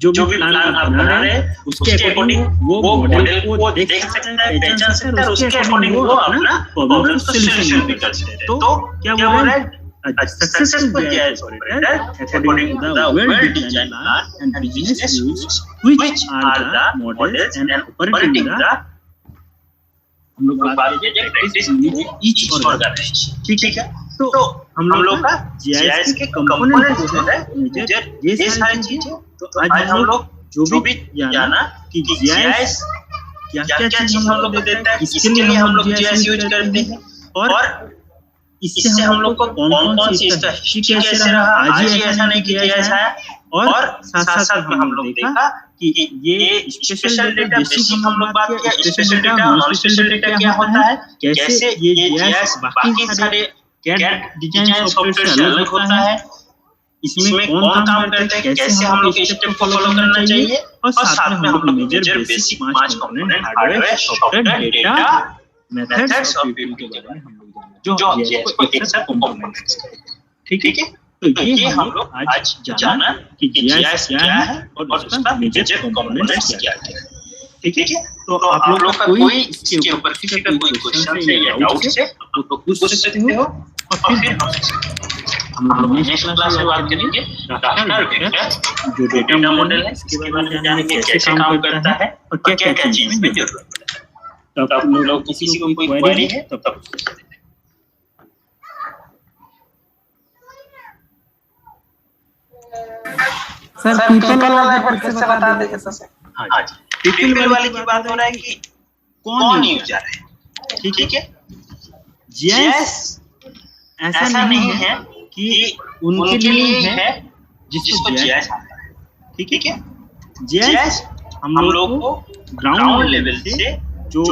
जो भी प्लान आप बना रहे हैं उसके अकॉर्डिंग वो मॉडल को देख सकता है, पहचान सकता है, उसके अकॉर्डिंग वो अपना प्रॉब्लम सॉल्यूशन भी कर सकते हैं। तो क्या बोल रहा है, successful GIS operator according to the well design plan and business rules which are the models and operating the हम लोग बात करेंगे प्रैक्टिस ईच ऑर्गेनाइजेशन, ठीक है। तो हम लोग का जीआईएस के कंपोनेंट जो है मेजर ये सारी चीजें, तो आज हम लोग जो भी जाना कि जीआईएस क्या क्या चीज हम लोग देता है, इसके लिए हम लोग जीआईएस यूज करते हैं, और इससे हम लोग को कौन कौन सी इसका हिस्ट्री कैसे रहा, आज ही ऐसा नहीं कि जीआईएस आया, और साथ साथ में हम लोग देखा कि ये स्पेशल डेटा बेसिक हम लोग बात किया, special data non spatial data क्या होता है, कैसे ये जीआईएस बाकी सारे कैट डिजाइन सॉफ्टवेयर से अलग होता है, इसमें कौन काम करते हैं, कैसे हम लोग स्टेप को फॉलो करना चाहिए, और साथ में हम लोग major basic 5 component hardware software data methods और पीपल के बारे में हम लोग जानेंगे जो जीआईएस को एक साथ कंपोनेंट्स करेंगे, ठीक है। तो ये हम लोग आज जाना कि जीआईएस क्या है और उसका मेजर कंपोनेंट्स क्या है, ठीक है। तो आप लोग का कोई इसके ऊपर किसी का कोई क्वेश्चन है या डाउट है आप लोग पूछ सकते हो, और फिर हम लोग नेक्स्ट क्लास में बात करेंगे रास्टर वेक्टर जो डेटा मॉडल है, इसके बारे में जानेंगे कैसे काम करता है और क्या क्या चीज में जरूरत है। तो आप लोग किसी को कोई क्वेरी है तो तब सर पीपल वाला एक बार फिर से बता देंगे सर। हाँ जी, पीपल वाले की बात हो रहा है कि कौन यूजर है, ठीक है। जीआईएस ऐसा नहीं है कि उनके लिए है जिसको जीआईएस आता है, ठीक है। जीआईएस हम लोग को ग्राउंड लेवल से जो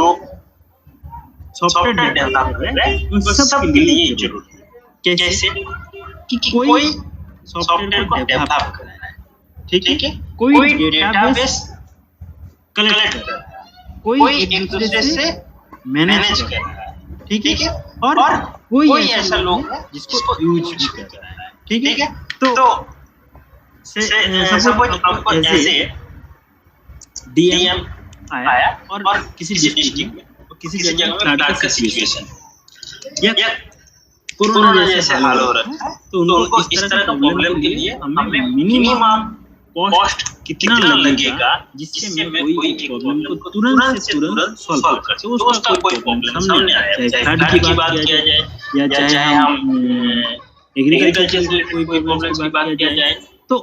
सॉफ्टवेयर डेवलप कर रहे हैं उन सब के लिए ये जरूरी है। कैसे कि कोई सॉफ्टवेयर को डेवलप कर रहा है, ठीक है, कोई डेटाबेस कलेक्ट कर रहा है, कोई एक दूसरे से मैनेज कर रहा है, ठीक है, और कोई ऐसा लोग है जिसको यूज भी कर रहा है, ठीक है। तो सपोज आपको ऐसे डीएम आया और किसी डिस्ट्रिक्ट में किसी जगह में फ्लड का सिचुएशन या कोरोना जैसे हाल हो रहा है, तो उनको इस तरह का प्रॉब्लम के लिए हमें मिनिमम कॉस्ट कितना लगेगा जिससे मैं कोई प्रॉब्लम को तुरंत से तुरंत सॉल्व कर सकूं, तो उसका कोई प्रॉब्लम सामने आया, चाहे फ्लड की बात किया जाए या चाहे हम एग्रीकल्चर से कोई प्रॉब्लम की बात किया जाए, तो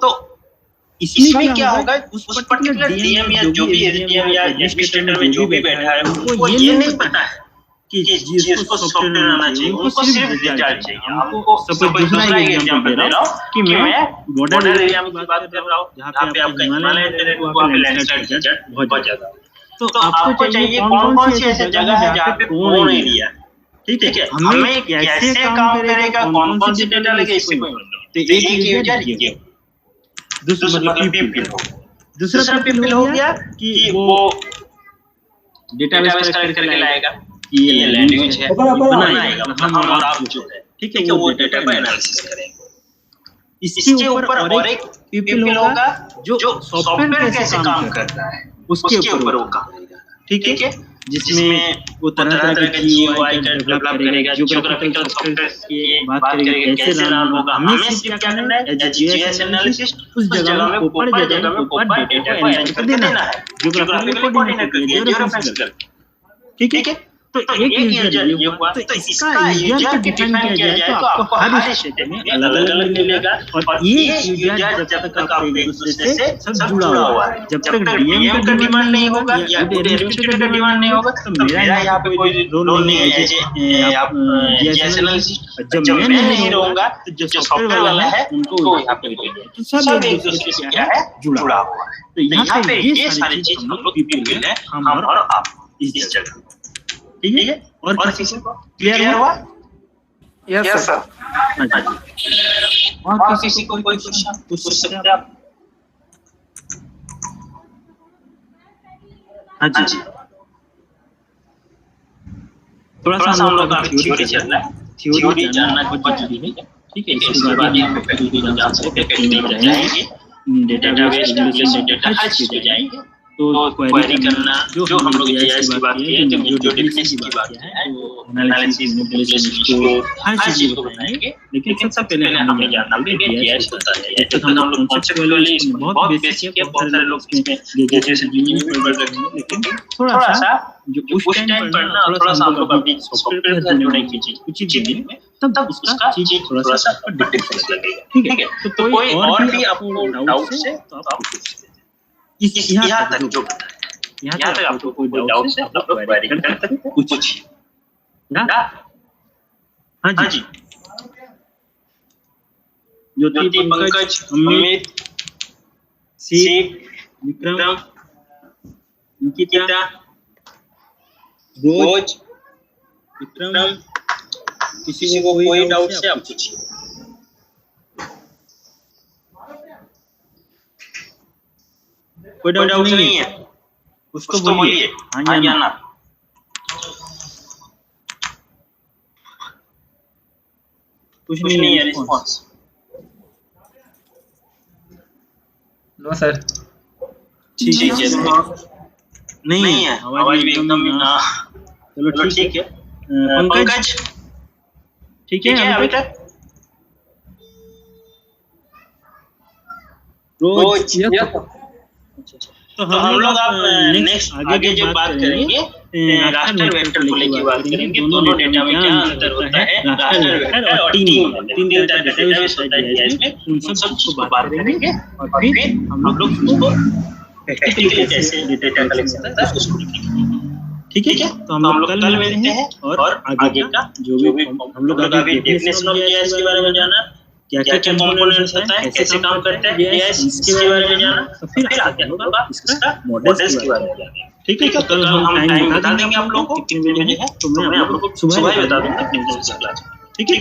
इसमें क्या होगा, उस पर्टिकुलर डीएम या जो भी एसडीएम या एडमिनिस्ट्रेटर में जो भी बैठा है उनको ये नहीं पता है कि जिसको सॉफ्टवेयर आना चाहिए, उनको सिर्फ रिजल्ट चाहिए। हमको सपोज दूसरा एग्जांपल दे रहा हूं कि मैं बॉर्डर एरिया में बात कर रहा हूं जहां पे आपका हिमालय टेरेन वहां पे लैंडस्लाइड रिजल्ट बहुत ज्यादा, तो आपको चाहिए कौन-कौन सी ऐसी जगह है जहां पे कौन एरिया है, ठीक है, हमें कैसे काम करेगा, कौन-कौन सी डेटा लगेगा, इससे कोई मतलब। तो एक यूजर ये दूसरा मतलब पीपल हो, दूसरा पीपल हो गया कि वो डेटाबेस कलेक्ट करके लाएगा कि ये लैंग्वेज है, बनाएगा मतलब हम और आप जो है, ठीक है, वो डेटा को एनालिसिस करेंगे। इसके ऊपर और एक पीपल होगा जो सॉफ्टवेयर कैसे काम कर रहा है उसके ऊपर वो काम करेगा, ठीक है, जिसमें वो तरह के जीयूआई का डेवलप करेगा, ज्योग्राफिकल सॉफ्टवेयर की बात करेगा, कैसे रन होगा, हमें सिर्फ क्या करना है, एज जीआईएस एनालिसिस उस जगह में ऊपर जगह में ऊपर डेटा को एंटर कर देना है, ज्योग्राफिकल कोऑर्डिनेट करके ज्योग्राफिकल, ठीक है। तो एक यूजर ये हुआ, तो इसका यूजर डिफाइन किया जाए तो आपको हर स्टेट में अलग-अलग मिलेगा, और ये यूजर जब तक आपके एक दूसरे से सब जुड़ा हुआ है, जब तक डीएम का डिमांड नहीं होगा या एडमिनिस्ट्रेटर का डिमांड नहीं होगा, तो मेरा यहाँ पे कोई रोल नहीं है एज आप जीआईएस एनालिस्ट। जब मैं नहीं रहूंगा तो जो सॉफ्टवेयर वाला है उनको यहाँ पे तो सब एक दूसरे से क्या है, जुड़ा हुआ है। तो यहाँ पे ये सारी चीज हम लोग पीपल है, हम और आप इस जगह, ठीक है। और किसी को क्लियर हुआ? Yes sir. और किसी को कोई क्वेश्चन पूछ सकते हैं आप? हाँ जी, थोड़ा सा हम लोग का थ्योरी चल रहा है, थ्योरी जानना बहुत जरूरी है, ठीक है। इसके बाद हम प्रैक्टिकल जान सकते हैं, प्रैक्टिकल जाएंगे, डेटाबेस डेटा हर चीज पे जाएंगे, तो क्वेरी करना जो हम लोग जीआईएस की बात की है, जो डेफिनेशन की बात है, तो एनालिसिस इसको हर चीज को बताएंगे, लेकिन सबसे पहले हमें जानना होगा कि जीआईएस होता है। जब तक हम लोग कॉन्सेप्चुअली बहुत बेसिक है, बहुत सारे लोग इसमें ग्रेजुएशन इंजीनियरिंग में पढ़ रहे हैं, लेकिन थोड़ा सा जो उस टाइम पढ़ना, थोड़ा सा हम लोग अभी सॉफ्टवेयर से जुड़ने की चीज कुछ चीजें में, तब उसका चीज थोड़ा सा डिफरेंस लगेगा, ठीक है। तो कोई और भी आपको डाउट है तो आप पूछ सकते हैं। यहाँ तक जो यहाँ तक आपको कोई डाउट है आप लोग क्वेरी कर सकते हैं, पूछिए ना। हाँ जी, ज्योति, पंकज, अमित, सीख, विक्रम, निकिता, रोज, विक्रम, किसी को कोई डाउट है आप पूछिए। कोई डाउट नहीं है, उसको बोलिए हाँ या ना। कुछ नहीं है रिस्पांस। नो सर, ठीक है, नहीं है, आवाज भी एकदम ना। चलो ठीक है, पंकज ठीक है अभी तक। रोज तो हम लोग आप नेक्स्ट आगे जो बात करेंगे रास्टर वेक्टर को लेके बात करेंगे। दोनों डेटा में क्या अंतर होता है, रास्टर वेक्टर और तीन तरह का डेटाबेस होता है जीआईएस में, उन सब को बात करेंगे और फिर हम लोग उसको प्रैक्टिकली कैसे डेटा कलेक्शन होता है उसको देखेंगे, ठीक है। तो हम लोग कल मिलते हैं और आगे का जो भी हम लोग अभी डेफिनेशन ऑफ जीआईएस के बारे में जाना, क्या क्या कंपोनेंट्स होता है, कैसे काम करता है जीआईएस, इसके बारे में जाना, फिर आगे हम लोग इसका मॉडल्स के बारे में जानेंगे। ठीक है, तो कल हम टाइम बता देंगे आप लोगों को कितने बजे है, तो मैं आप लोगों को सुबह ही बता दूंगा कितने बजे से क्लास। ठीक है,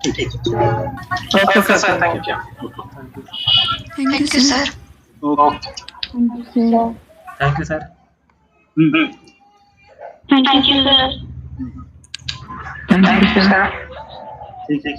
ठीक है, okay sir, thank you. Thank you sir. Okay, thank you sir. Thank you sir. Thank you sir. ठीक है।